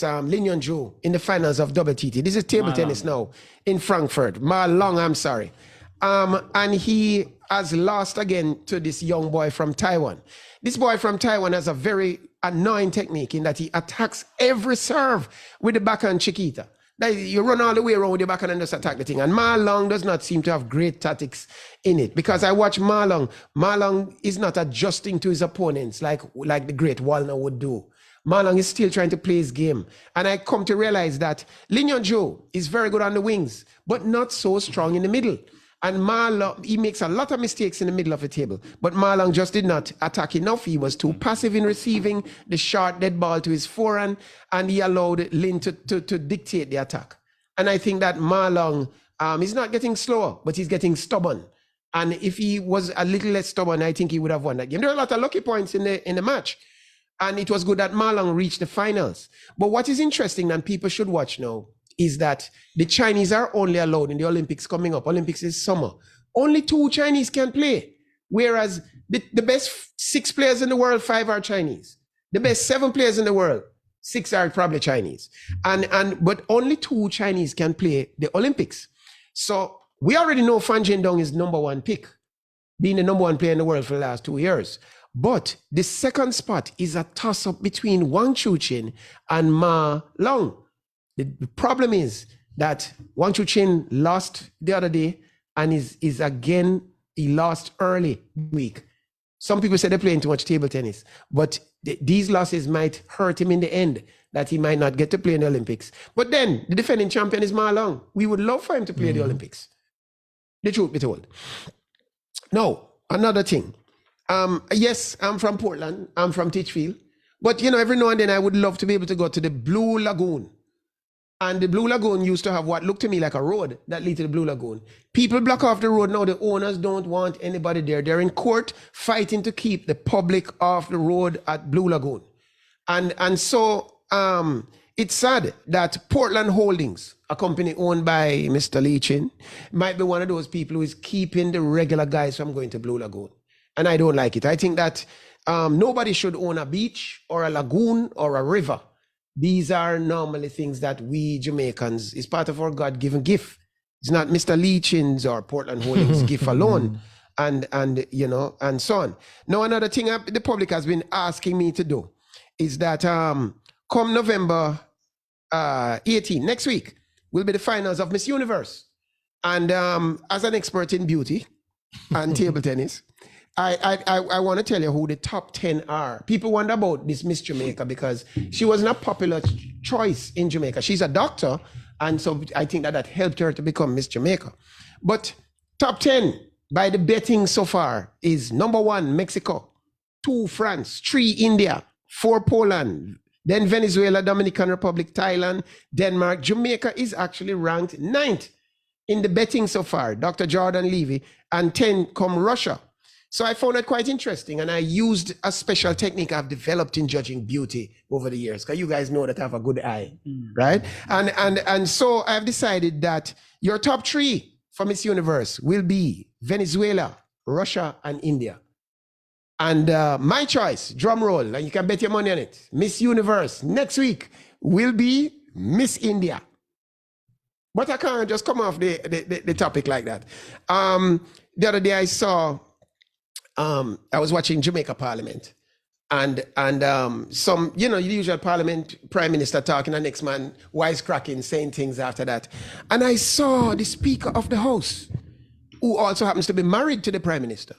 Lin Yonju in the finals of WTT. This is table tennis now in Frankfurt. Ma Long, I'm sorry. And he has lost again to this young boy from Taiwan. This boy from Taiwan has a very annoying technique in that he attacks every serve with the backhand chiquita. Like you run all the way around with the backhand and just attack the thing. And Ma Long does not seem to have great tactics in it, because I watch Ma Long. Ma Long is not adjusting to his opponents like the great Wallner would do. Ma Long is still trying to play his game. And I come to realize that Lin Yonju is very good on the wings, but not so strong in the middle. And Ma Long, he makes a lot of mistakes in the middle of the table. But Ma Long just did not attack enough. He was too passive in receiving the short dead ball to his forehand, and he allowed Lin to dictate the attack. And I think that Ma Long is not getting slower, but he's getting stubborn. And if he was a little less stubborn, I think he would have won that game. There are a lot of lucky points in the match. And it was good that Ma Long reached the finals. But what is interesting and people should watch now is that the Chinese are only allowed in the Olympics coming up. Olympics is summer. Only 2 Chinese can play. Whereas the best 6 players in the world, 5 are Chinese. The best 7 players in the world, 6 are probably Chinese. But only 2 Chinese can play the Olympics. So we already know Fan Jiandong is #1 pick, being the #1 player in the world for the last 2 years. But the second spot is a toss-up between Wang Chuqin and Ma Long. The problem is that Wang Chuqin lost the other day, and he lost early week. Some people say they're playing too much table tennis, but these losses might hurt him in the end, that he might not get to play in the Olympics. But then the defending champion is Ma Long. We would love for him to play the Olympics. The truth be told. Now, another thing. Yes, I'm from Portland. I'm from Titchfield. But, every now and then I would love to be able to go to the Blue Lagoon. And the Blue Lagoon used to have what looked to me like a road that lead to the Blue Lagoon. People block off the road now. The owners don't want anybody there. They're in court fighting to keep the public off the road at Blue Lagoon. And so it's sad that Portland Holdings, a company owned by Mr. Leachin, might be one of those people who is keeping the regular guys from going to Blue Lagoon. And I don't like it. I think that nobody should own a beach or a lagoon or a river. These are normally things that we Jamaicans, is part of our God-given gift. It's not Mr. Leachin's or Portland Holdings gift alone, and so on. Now, another thing the public has been asking me to do is that come November 18, next week, will be the finals of Miss Universe. And as an expert in beauty and table tennis, I want to tell you who the top 10 are. People wonder about this Miss Jamaica because she wasn't a popular choice in Jamaica. She's a doctor, and so I think that helped her to become Miss Jamaica. But top 10 by the betting so far is number 1, Mexico, 2, France, 3, India, 4, Poland, then Venezuela, Dominican Republic, Thailand, Denmark. Jamaica is actually ranked 9th in the betting so far, Dr. Jordan Levy, and 10 come Russia. So I found it quite interesting, and I used a special technique I've developed in judging beauty over the years, because you guys know that I have a good eye, right? And so I've decided that your top 3 for Miss Universe will be Venezuela, Russia, and India. And my choice, drum roll, and you can bet your money on it, Miss Universe next week will be Miss India. But I can't just come off the topic like that. The other day I saw, I was watching Jamaica Parliament, and some, you know, the usual Parliament Prime Minister talking, and next man wisecracking, saying things after that. And I saw the Speaker of the House, who also happens to be married to the Prime Minister.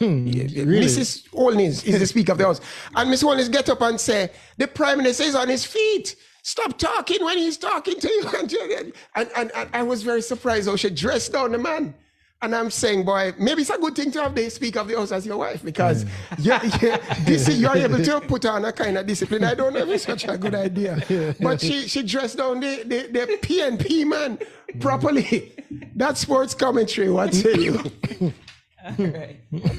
Really? Mrs. Holness is the Speaker of the House. And Miss Holness get up and say, the Prime Minister is on his feet. Stop talking when he's talking to you. And I was very surprised how she dressed down the man. And I'm saying, boy, maybe it's a good thing to have the Speaker of the House as your wife, because you're able to put on a kind of discipline. I don't know if it's such a good idea. But she dressed down the PNP man properly. That's sports commentary, what say you? All right. People.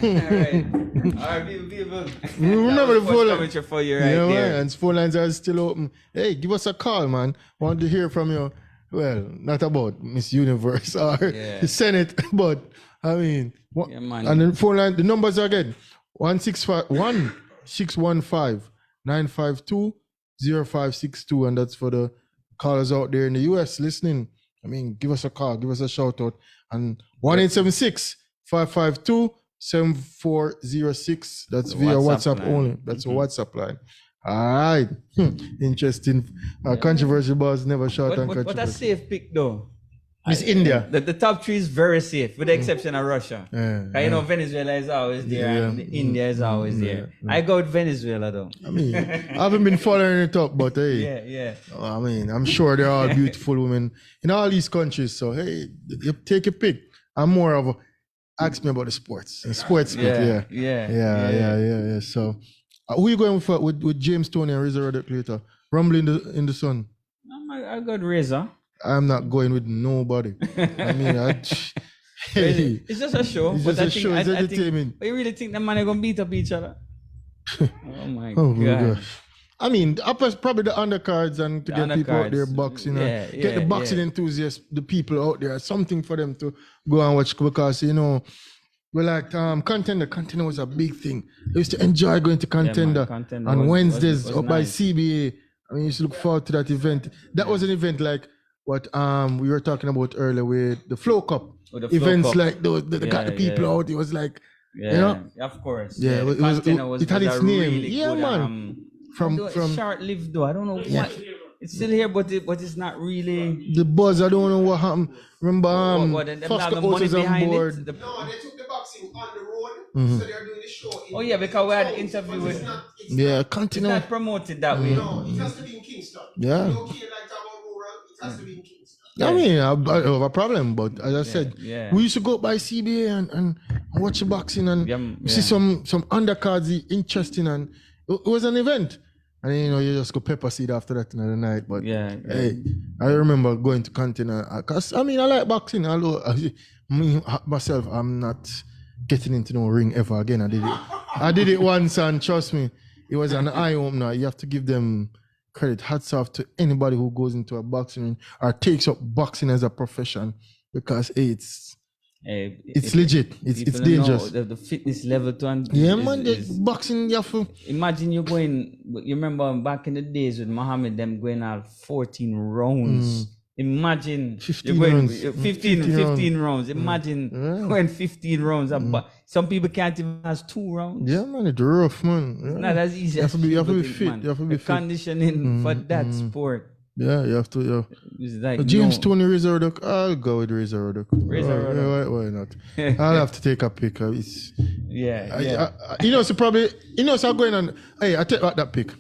Remember the phone line. For you right there. Man, and phone lines are still open. Hey, give us a call, man. Want to hear from you. Well, not about Miss Universe or the Senate, but I mean, and the phone line, the numbers are again 1-615-952-0562, and that's for the callers out there in the US listening. I mean, give us a call, give us a shout out, and 1-876-552-7406. That's via WhatsApp line. only. That's a WhatsApp line. All right. Interesting. Controversial bars never short and controversial. But a safe pick though. Miss India. The top 3 is very safe, with the exception of Russia. You know, Venezuela is always there, and India is always there. I go with Venezuela though. I mean, I haven't been following it up, but hey. Yeah. I mean, I'm sure they're all beautiful women in all these countries. So hey, you take a pick. I'm more of a ask me about the sports. Sports pick, yeah. So who are you going with James Tony and Rizzo Radcliffe? Rumble in the Sun. I got Razor. I'm not going with nobody. I mean, It's just a show. It's but just a show. It's entertainment. But you really think the man are gonna beat up each other? Oh my Oh my god. gosh. I mean, probably the undercards and to get people out there boxing and get the boxing enthusiasts, the people out there, something for them to go and watch, because you know, we like Contender. Contender was a big thing. I used to enjoy going to Contender, Contender on Wednesdays was up by nice. CBA. I mean, I used to look forward to that event. That was an event like what we were talking about earlier with the Flow Cup. The Flow Events Cup. like those that got the people out. It was like, you know, of course. Yeah, the it was- Contender it had its a name. really Yeah, good, man. From short-lived though. I don't know what. It's still here, but it's not really. the buzz. I don't know what happened. Remember, What them Foster have the money Oates on behind board. it. No, they took the boxing on the road, so they're doing the show. Oh yeah, because we had an interview with. Yeah, It's continue. not promoted that way. No, it has to be in Kingston. Yeah. You don't care like about rural, it has to be in Kingston. I mean, I have a problem, but as I said, yeah. we used to go by CBA and watch the boxing and see some undercards interesting, and it was an event. And you know, you just go pepper seed after that another night. But hey, I remember going to Continent, because I mean, I like boxing. Although me myself, I'm not getting into no ring ever again. I did it once, and trust me, it was an eye opener. You have to give them credit. Hats off to anybody who goes into a boxing ring or takes up boxing as a profession, because hey, it's legit. It's dangerous. The fitness level to Boxing, you have to. Imagine you going. You remember back in the days with Muhammad, them going out 14 rounds. Imagine 15 you're going rounds. 15 rounds. Imagine going 15 rounds. But some people can't even last 2 rounds. Yeah, man, it's rough, man. Yeah. Not as easy. You have to be fit. Man. You have to be the fit. conditioning for that sport. Yeah, you have to. Yeah. It's like James no, Tony Razor Duck. I'll go with Razor Duck. Razor Duck. Why not? I'll have to take a pick. It's yeah. so probably so I'm going on. Hey, I take back that pick.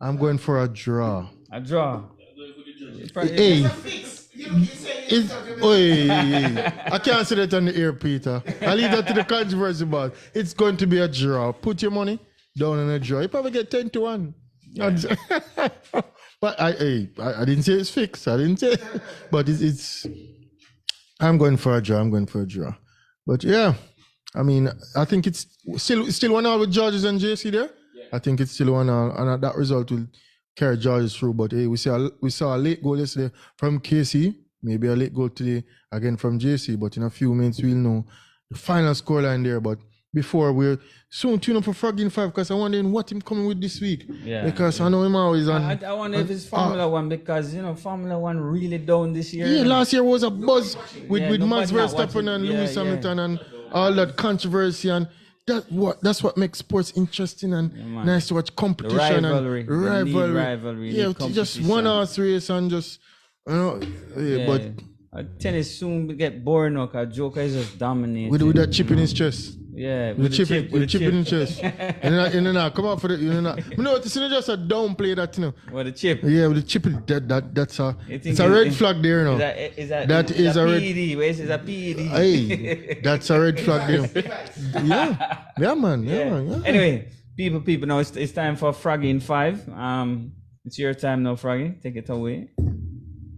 I'm going for a draw. A draw. Hey, I can't say that on the air, Peter. I leave that to the controversy, but it's going to be a draw. Put your money down on a draw. You probably get 10-1. Yeah. But I didn't say it's fixed. I didn't say, but it's. I'm going for a draw. But yeah, I mean, I think it's still 1-1 with Georges and JC there. Yeah. I think it's still 1-1, and that result will carry Georges through. But hey, we saw a late goal yesterday from KC. Maybe a late goal today again from JC. But in a few minutes we'll know the final scoreline there. But before we're soon tune up for Froggy in 5 because I'm wondering what him coming with this week. Yeah. Because I know him always on. I wonder if it's Formula One because Formula One really down this year. Yeah, last year was a buzz with Max nobody not Verstappen watching. and Yeah, Lewis yeah. Hamilton and all that controversy and that's what makes sports interesting and man. nice to watch The competition rivalry. and The rivalry. rivalry. Yeah, the just competition. one horse race and just but tennis soon get boring now because Joker is just dominating. with that chip in his chest. Yeah, With the chip in his chest. and then come out for it. It's not just a downplay that, With the chip. Yeah, with the chip that's a It's a red flag there, That is a red. PED. Where is it? A PED. Hey, that's a red flag there. Yeah, man. Yeah. Anyway, people, now it's time for Froggy in 5. It's your time now, Froggy. Take it away.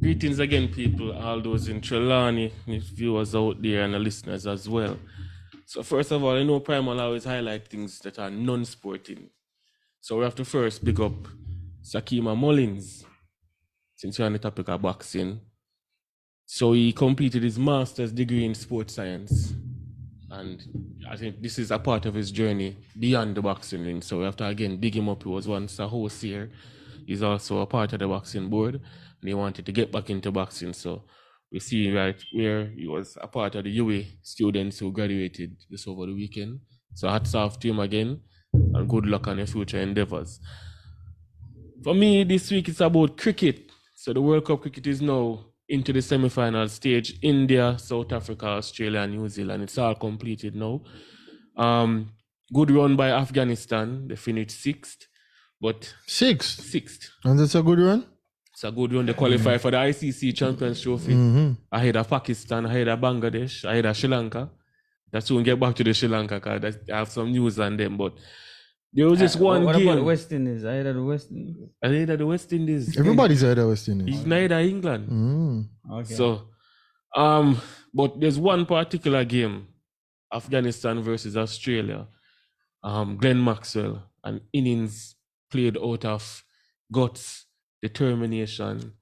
Greetings again, people, all those in Trelawney, viewers out there and the listeners as well. So first of all, I know Primal always highlight things that are non-sporting. So we have to first pick up Sakima Mullins, since we're on the topic of boxing. So he completed his master's degree in sports science. And I think this is a part of his journey beyond the boxing ring. So we have to again dig him up. He was once a host here. He's also a part of the boxing board. And he wanted to get back into boxing. So we see right where he was a part of the UA students who graduated just over the weekend. So hats off to him again and good luck on your future endeavors. For me, this week it's about cricket. So the World Cup cricket is now into the semi-final stage. India, South Africa, Australia, and New Zealand. It's all completed now. Good run by Afghanistan. They finished 6th. But Sixth. And that's a good run? It's a good run. They qualify for the ICC Champions Trophy. Ahead of Pakistan, ahead of Bangladesh, ahead of Sri Lanka. That's when we get back to the Sri Lanka because I have some news on them. But there was just one what game. What about the West Indies? Ahead of the West Indies? Ahead of the West Indies. Everybody's ahead of West Indies. He's neither England. Okay. So, but there's one particular game, Afghanistan versus Australia. Glenn Maxwell, an innings played out of guts, determination.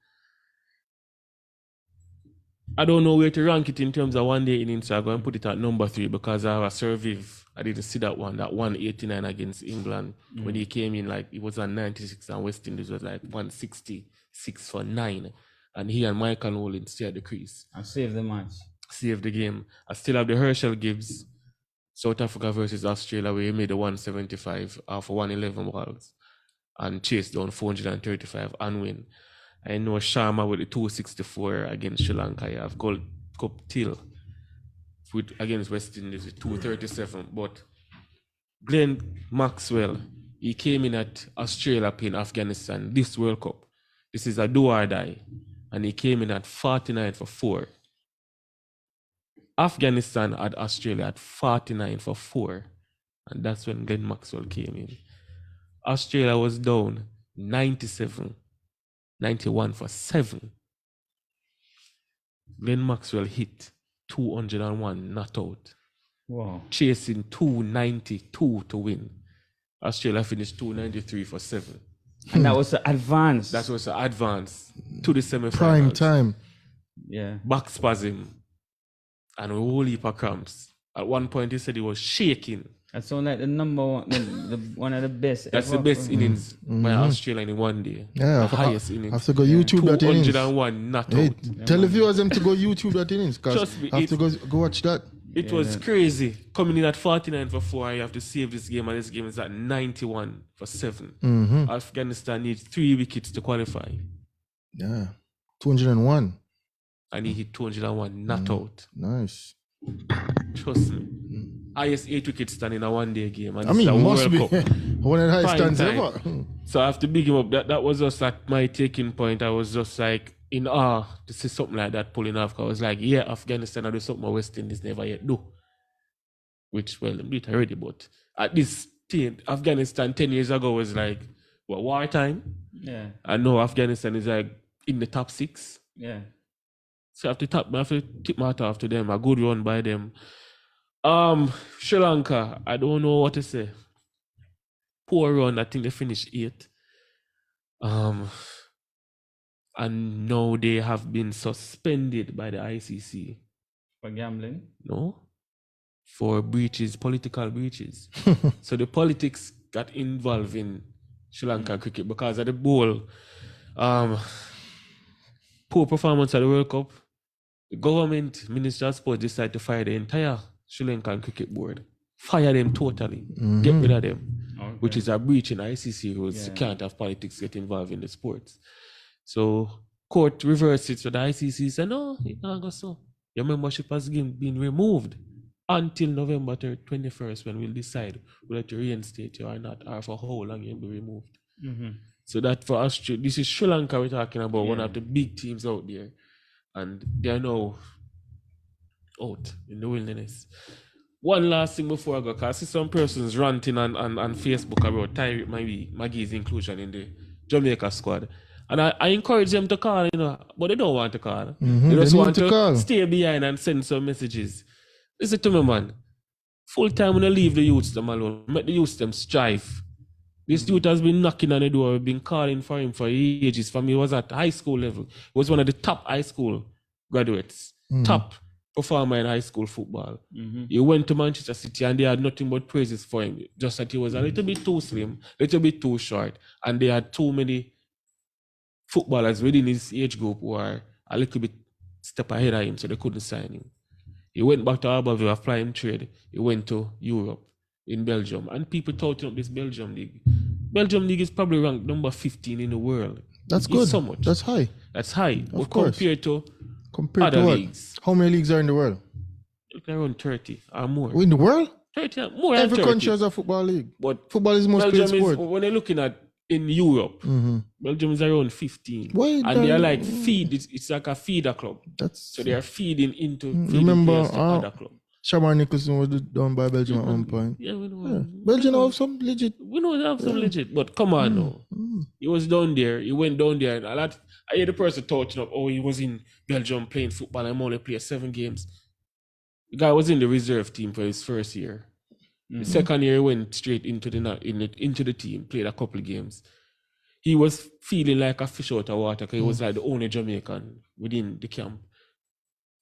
I don't know where to rank it in terms of one-day innings, so I'm going to put it at number 3 because I have a Survive. I didn't see that 189 against England when he came in, like it was on 96 and West Indies was like 166 for 9. And he and Michael Nolan stayed at the crease. And save the match. Save the game. I still have the Herschel Gibbs, South Africa versus Australia, where he made the 175 for 111 balls and chased down 435 and win. I know Sharma with the 264 against Sri Lanka. You have Gold Cup Till against West Indies with 237. But Glenn Maxwell, he came in at Australia playing Afghanistan this World Cup. This is a do or die. And he came in at 49 for 4. Afghanistan had Australia at 49 for 4. And that's when Glenn Maxwell came in. Australia was down 91 for 7. Glenn Maxwell hit 201 not out. Wow. Chasing 292 to win. Australia finished 293 for 7. And that was the advance. That was the advance to the semi-finals. Prime time. Yeah. Back spasm and a whole heap of cramps. At one point he said he was shaking. That sounds like the number one, the one of the best. That's ever. the best innings by Australia in one day. Yeah, the highest innings. I have to go YouTube that innings. 201 not Hey, out. tell the viewers them to go YouTube that innings because Trust me, I have to go watch that. It was crazy. Coming in at 49 for 4, you have to save this game, and this game is at 91 for 7. Afghanistan needs 3 wickets to qualify. Yeah. 201. And he hit 201, not out. Nice. Trust me. Highest 8 wicket stand in a one-day game. And I this is mean, a must World be Cup. one of the highest Prime stands time. ever. So I have to big him up. That was just like my taking point. I was just like in awe to see something like that pulling off. I was like, yeah, Afghanistan will do something West Indies never yet do. Which, well, they did already, but at this time, Afghanistan 10 years ago was like, what, wartime? Yeah. I know Afghanistan is like in the top 6. Yeah. So I have to tip my hat off to them. A good run by them. Sri Lanka, I don't know what to say. Poor run. I think they finished 8th. And now they have been suspended by the ICC. For gambling? No? For political breaches. So the politics got involved in Sri Lanka cricket because of the bowl. Poor performance at the World Cup. The government, Minister of Sports, decided to fire the entire Sri Lankan cricket board. Fire them totally. Get rid of them. Okay. Which is a breach in ICC rules. Yeah. You can't have politics get involved in the sports. So court reversed it. So the ICC said, no, it can't go so. Your membership has been removed until November 21st when we'll decide whether to reinstate you or not, or for how long you'll be removed. Mm-hmm. So that for us, this is Sri Lanka we're talking about, one of the big teams out there. And they are now out in the wilderness. One last thing before I go, because I see some persons ranting on Facebook about Tyreek Maggie's inclusion in the Jamaica squad. And I encourage them to call, but they don't want to call. They just want to stay behind and send some messages. Listen to me, man. Full time when I leave the youths them alone. Make the youths them strive. This youth has been knocking on the door. We've been calling for him for ages. For me, he was at high school level. He was one of the top high school graduates. Top performer in high school football. He went to Manchester City and they had nothing but praises for him. Just that he was a little bit too slim, a little bit too short. And they had too many footballers within his age group who are a little bit step ahead of him, so they couldn't sign him. He went back to Abbeville, apply him trade. He went to Europe, in Belgium. And people touting up this Belgium league. Belgium league is probably ranked number 15 in the world. That's It's good. so much. That's high. That's high. Of course. Compared to Compared other to what? leagues. How many leagues are in the world? Around 30 or more. In the world? 30 or more than Every 30. country has a football league. But Football is the most played Belgium is, sport. when you're looking at in Europe, Belgium is around 15. Why and that- they are like it's like a feeder club. That's So they are feeding feeding remember, players to other club. Shamar Nicholson was done by Belgium at one point. Yeah, we know. Yeah. Belgium have some legit. We know they have some legit, but come on now. He was down there. He went down there, and I hear the person talking up. Oh, he was in Belgium playing football and only played 7 games. The guy was in the reserve team for his first year. The second year, he went straight into the team, played a couple of games. He was feeling like a fish out of water because he was like the only Jamaican within the camp.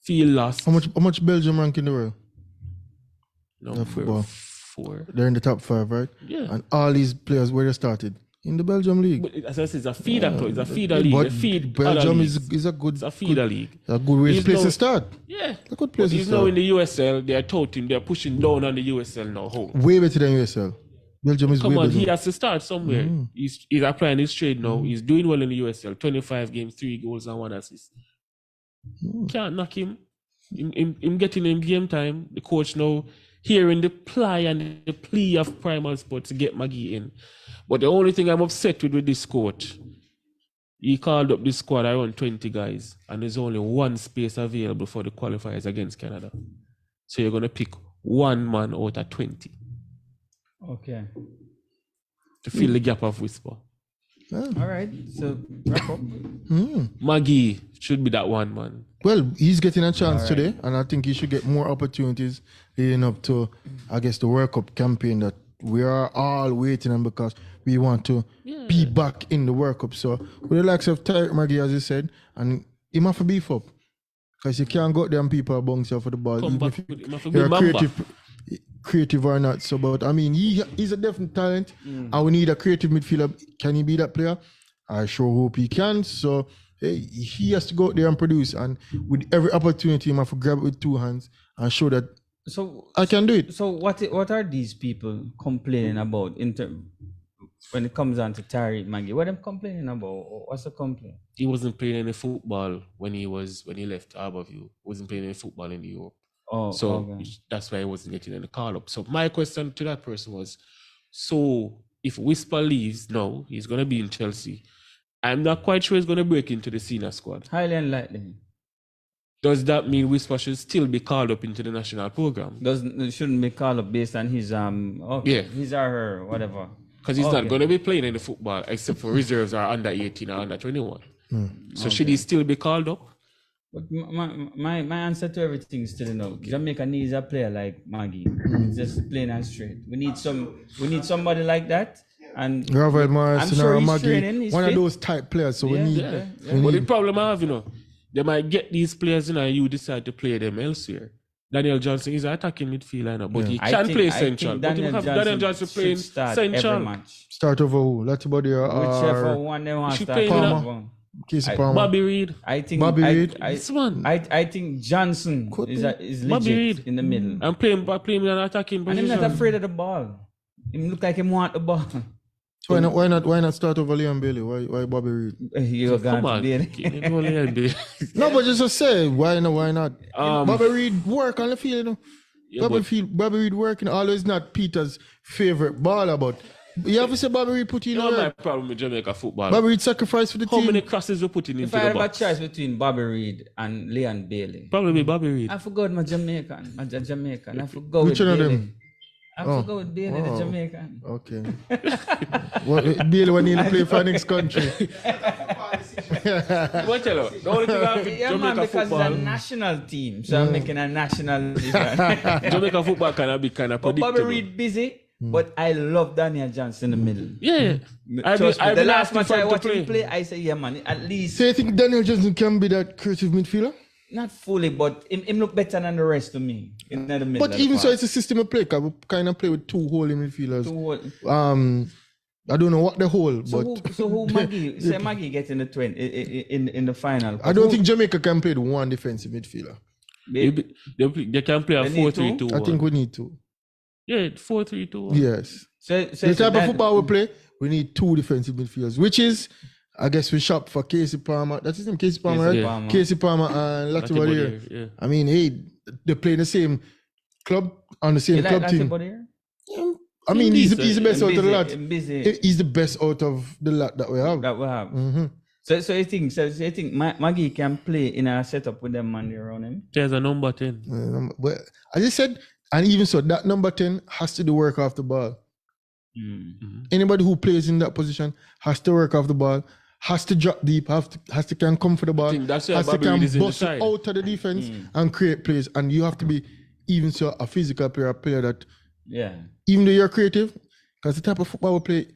Feel lost. How much Belgium rank in the world? Number football? 4. They're in the top 5, right? Yeah. And all these players where they started in the Belgium league. But as I said, it's a feeder club. It's a feeder league. But They feed Belgium other is leagues. a good. It's a feeder league. A good way He's place now- to start. Yeah. A good But place to he's now start. in the USL. They are touting. They're pushing down on the USL now. How? Way better than USL. Belgium is Come way on, better. he has to start somewhere. He's applying his trade now. He's doing well in the USL. 25 games, 3 goals and 1 assist. Can't knock him. Him getting him game time. The coach now hearing the ply and the plea of Primal Sport to get Maggie in. But the only thing I'm upset with this coach, he called up this squad around 20 guys, and there's only 1 space available for the qualifiers against Canada. So you're going to pick 1 man out of 20 Okay. to fill the gap of Whisper. All right. So wrap up. Maggie should be that 1 man. Well, he's getting a chance All right. today, and I think he should get more opportunities leading up to, I guess, the World Cup campaign that we are all waiting on because we want to be back in the World Cup. So, with the likes of Tyreek Maggie, as you said, and he must beef up because you can't go out there and people bounce you for the ball. Come even back if with him. Have to you're be Mamba. creative or not. So, but I mean, he's a definite talent, and we need a creative midfielder. Can he be that player? I sure hope he can. So, hey, he has to go out there and produce, and with every opportunity, he must grab it with 2 hands and show that So I can do it. So what are these people complaining about when it comes on to Tariq Maggie, what I'm complaining about? What's the complaint? He wasn't playing any football when he left Harborview. He wasn't playing any football in Europe. Oh, So okay. that's why he wasn't getting any call up. So my question to that person was, so if Whisper leaves now, he's gonna be in Chelsea. I'm not quite sure he's gonna break into the senior squad. Highly unlikely. Does that mean Whisper should still be called up into the national program? Shouldn't be called up based on his Yeah. his or her, whatever. Because he's not gonna be playing any football except for reserves or under 18 or under 21. So should he still be called up? But my answer to everything is still no. Jamaica needs a player like Maggie. It's just plain and straight. We need somebody like that. And Ravel Morris, I'm sure he's Maggie, training, he's one of fit. those type players. So we need. Yeah. But the problem I have, they might get these players, and you decide to play them elsewhere. Daniel Johnson is an attacking midfielder, but he can play central. But you have Daniel Johnson playing central. every match. Start over who? Latibody Whichever or one they want to should start. play Palmer. Casey Palmer. Bobby Reed. I think Bobby Reid. This one. I think Johnson Could is Bobby legit Reid. in the middle. I'm playing in an attacking And position. he's not afraid of the ball. He look like he want the ball. So why not start over Leon Bailey? Why Bobby Reid? You're Come going on. to be No, but just to say, why not? Bobby Reid work on the field, Yeah, Bobby Reid working always not Peter's favorite baller, but you have to say Bobby Reid put in You know my work. problem with Jamaica football. Bobby Reid sacrifice for the How team. many crosses we putting If into I the have a box? choice between Bobby Reid and Leon Bailey, Probably Bobby Reid. I forgot my Jamaican. I forgot Which with one of Bailey. them? I forgot with Bailey, the Wow. Jamaican. Okay. Well, Bailey when he play for next country. What tell you? The only thing I have with Yeah, man, Jamaica because it's football, a national team, so I'm making a national decision. Jamaica football can be kind of But predictable. Bobby Reid busy, but I love Daniel Johnson in the middle. Yeah. Trust me, I've the been last asking match for I him to watched him play. play, I say, yeah, man, at least So you think Daniel Johnson can be that creative midfielder? not fully, but him look better than the rest to me in the middle. But even so, it's a system of play. Cause we kind of play with two holding midfielders. I don't know what the hole, but so who Maggie? Say Maggie gets in the in the final. I don't think Jamaica can play the one defensive midfielder. They can play a They need 4-3-2. I think we need to. Yeah, 4-3-2. Yes. So The type of football we play, we need two defensive midfielders, which is, I guess, we shop for Casey Palmer. That's his name, Casey Palmer, Casey right? Palmer. Casey Palmer and Latibody. Yeah. I mean, hey, they play in the same club on the same You like club that team. somebody here? I mean, he's the best out of the lot. Busy He's the best out of the lot that we have. that we have. Mhm. So you think Maggie can play in a setup with them man around him? There's a number 10. But as I said, and even so, that number 10 has to do work off the ball. Anybody who plays in that position has to work off the ball, has to drop deep, has to can come for the ball, think that's why has to Bobby can Reid is in the bust side. out of the defense and create plays. And you have to be even so a physical player, a player that Yeah. even though you're creative, because the type of football we play,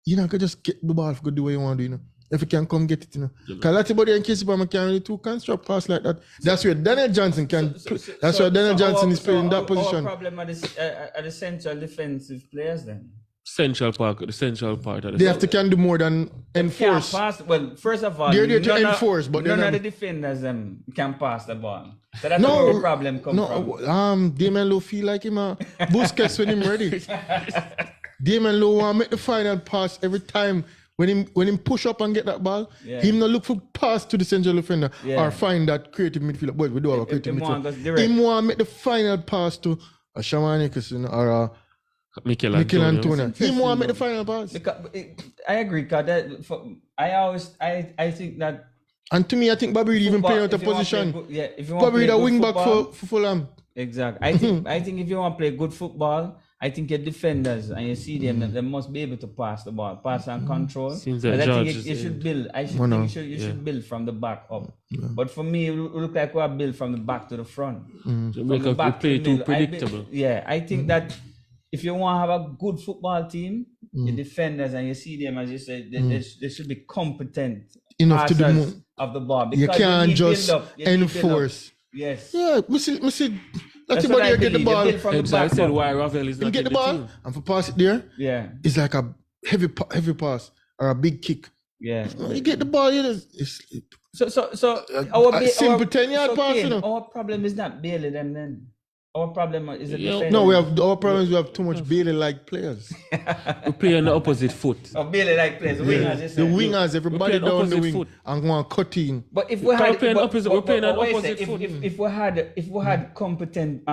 you're not gonna just get the ball for do what you want to do, If you can come get it, Because Latibody and Casey Palmer can't really two construct pass like that. That's where Daniel Johnson can. That's where Daniel Johnson is playing in that position. Our problem are the central defensive players then. The central part of the They have to can do more than enforce. Can't pass. Well, first of all, They're there to none of- enforce, but they're none of not- the defenders can pass the ball. So that's where the problem comes from. Damien Lowe feel like him a Busquets when him ready. Damien Lowe want make the final pass every time when him push up and get that ball. Yeah. Him not look for pass to the central defender Yeah. or find that creative midfielder. But we do have a creative him want midfielder. goes direct. Him want make the final pass to a Shaman Nicholson or a Mikel Mikel Antonio. Antonio. Him want make the final pass. I agree, because I think that And to me, I think Bobby Reid even football- playing out of if you wanna play position. good- yeah, if you want to Bobby play Reid a good wing back football- for Fulham. Exactly. I think if you want to play good football, I think your defenders and you see them, they must be able to pass the ball, pass and control. Seems But that I think George you is should build. I should Why think not? you should build from the back up. But for me, it look like we are built from the back to the front. From the Jamaica back play to the too middle. predictable. I think that if you want to have a good football team, your defenders and you see them, as you said, they should be competent Enough to do passers more. of the ball. You because can't need just build-up. You need build-up. enforce. Yes. Yeah, we see That's Latibody what I get the believe. ball. You build from the Hence I back said up. why Ravel is Him not get in the the ball team. and for pass it there, Yeah. it's like a heavy pass or a big kick. Yeah. You get the ball, it's So a simple 10-yard so pass, Kane, you know. Our problem is not Bailey them then. Our problem is the Yeah, defense. No, we have our problem is we have too much Bailey-like players. We play on the opposite foot. Oh, Bailey like players, wingers. you The say. wingers, everybody playing down the opposite wing foot. and go and cut in. But if we We're had, playing opposite- we're playing on what I opposite say, foot. if we had competent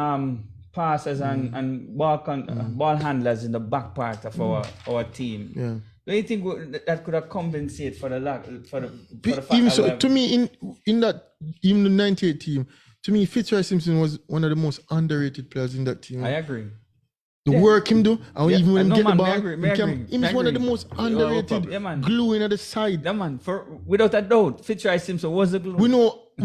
passers and ball handlers in the back part of our team, Yeah. do you think that could have compensated for the lack for the fact Even that so, we have- to me, in that even the '98 team, to me, Fitzroy Simpson was one of the most underrated players in that team. I agree. The work him do, and Yeah, even when him no, get man, the me ball, agree, me he agree, he's me one of the agree. most underrated Yeah, man. glue in at the side. Yeah, man. Without a doubt, Fitzroy Simpson was the glue. We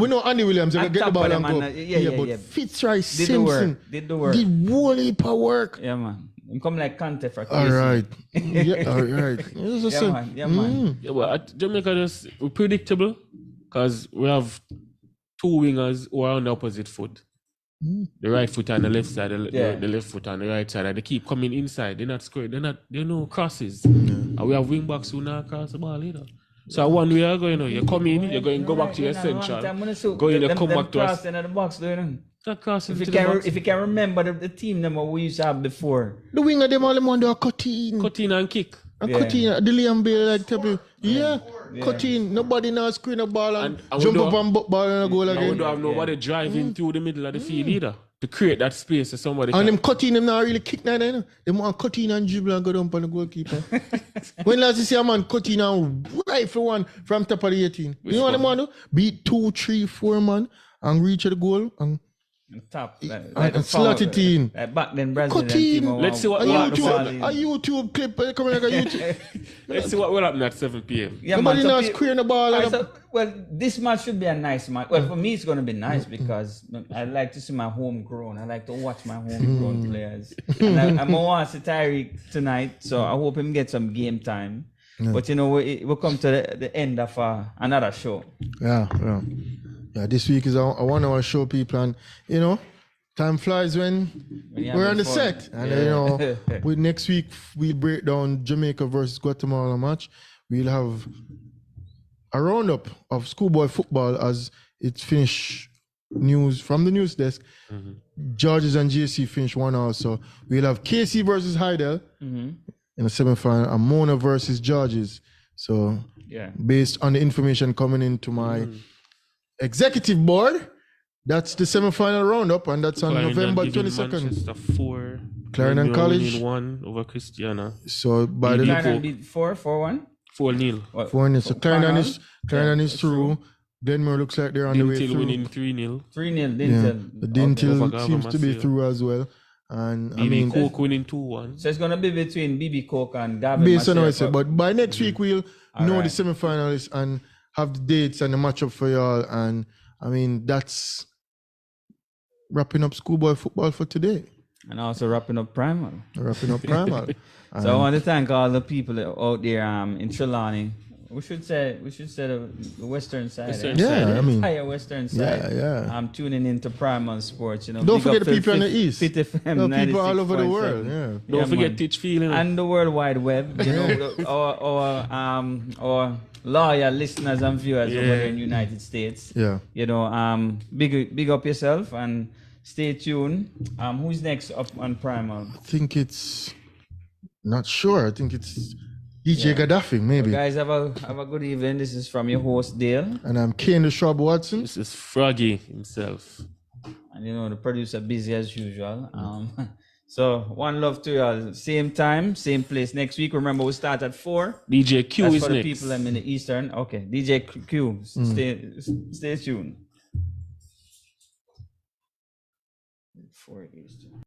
know Andy Williams On can get the top ball of and them, go. and, yeah, but yeah. Fitzroy Did the Simpson work. Did the work. did whole heap of work. Yeah, man. Him come like Conte for All KC. right. Yeah, all right. It's just Yeah, a- man. Yeah, man. Yeah, but at Jamaica just we're predictable because we have two wingers who are on the opposite foot. The right foot on the left side, the left foot on the right side, and they keep coming inside. They're not square. They're no crosses. And we have wing backs who not cross the ball either. So one way you go, you come in, you're going to go back to your central. Go in and come back to us. In the box, Not crossing if to you the can, box. if you can remember the team number we used to have before. The winger them all them want to cut in. Cut in and kick. And Yeah. cut in. The Liam Bale like table. Yeah. Cut in. Nobody now screen a ball and And we jump don't up and ball and go And we again. don't have nobody driving through the middle of the field either to create that space so somebody And can. them cut in, them not really kick neither, you know. Them want cut in and dribble and go down on the goalkeeper. When last you see a man cut in and rifle one from top of the 18. You know what them want to do? Beat 2, 3, 4 man and reach the goal and Top. and slot it in. Like back then, Brazilian Cut in. team. Let's see what A will happen. YouTube clip coming like a YouTube. Let's see what will happen at 7 p.m. Yeah, Nobody man. now So screen the ball. Alright, And so, well, this match should be a nice match. Well, for me, it's going to be nice because I like to see my homegrown. I like to watch my homegrown players. And I'm going to watch Tyreek tonight, so I hope him get some game time. But, we'll come to the end of another show. Yeah. This week is a 1 hour show, people, and time flies when you're we're on having the fun. set. And with next week we'll break down Jamaica versus Guatemala match. We'll have a roundup of schoolboy football as it's finished news from the news desk. Georges and JC finished 1 hour. So we'll have KC versus Heidel in the semi-final and Mona versus Georges. So Yeah. based on the information coming into my executive board, that's the semi-final roundup, and that's on Clarendon November giving 22nd. Manchester 4. Clarendon Union College. winning 1 over Christiana. So by the Clarendon beat 4-1. 4-0. four, so Clarendon is through. Denver looks like they're on the way Dintil through. winning 3-0. 3-0, Yeah. Dintel. The Dintil Over seems to be Gavamasia. through as well. And I BB mean, Coke winning 2-1. So it's going to be between BB Coke and Gavin. based on what I Masia, said, but by next week we'll know right. the semi-finalists and have the dates and the matchup for y'all. And I mean, that's wrapping up schoolboy football for today. And also wrapping up Primal. Wrapping up Primal. So I want to thank all the people out there in Trelawney. We should say the western side. Western Yeah, side, I mean, Entire western side. yeah. I'm tuning into Primal Sports. Don't big forget up the to people on the Fit- east. Fit FM No, people all over the 96.7. world. Yeah. Don't Yeah, forget man. Teach Feeling. And the World Wide Web. Our loyal listeners and viewers over here in the United States. Yeah. Big up yourself and stay tuned. Who's next up on Primal? I think it's not sure. I think it's DJ Gaddafi, maybe. Guys, have a good evening. This is from your host Dale, And I'm Kane the Shrub Watson. This is Froggy himself. and the producer busy as usual. So one love to y'all. Same time, same place next week. Remember, we start at 4. DJ Q That's is for the next. people in the Eastern. Okay, DJ Q, stay tuned. 4 Eastern.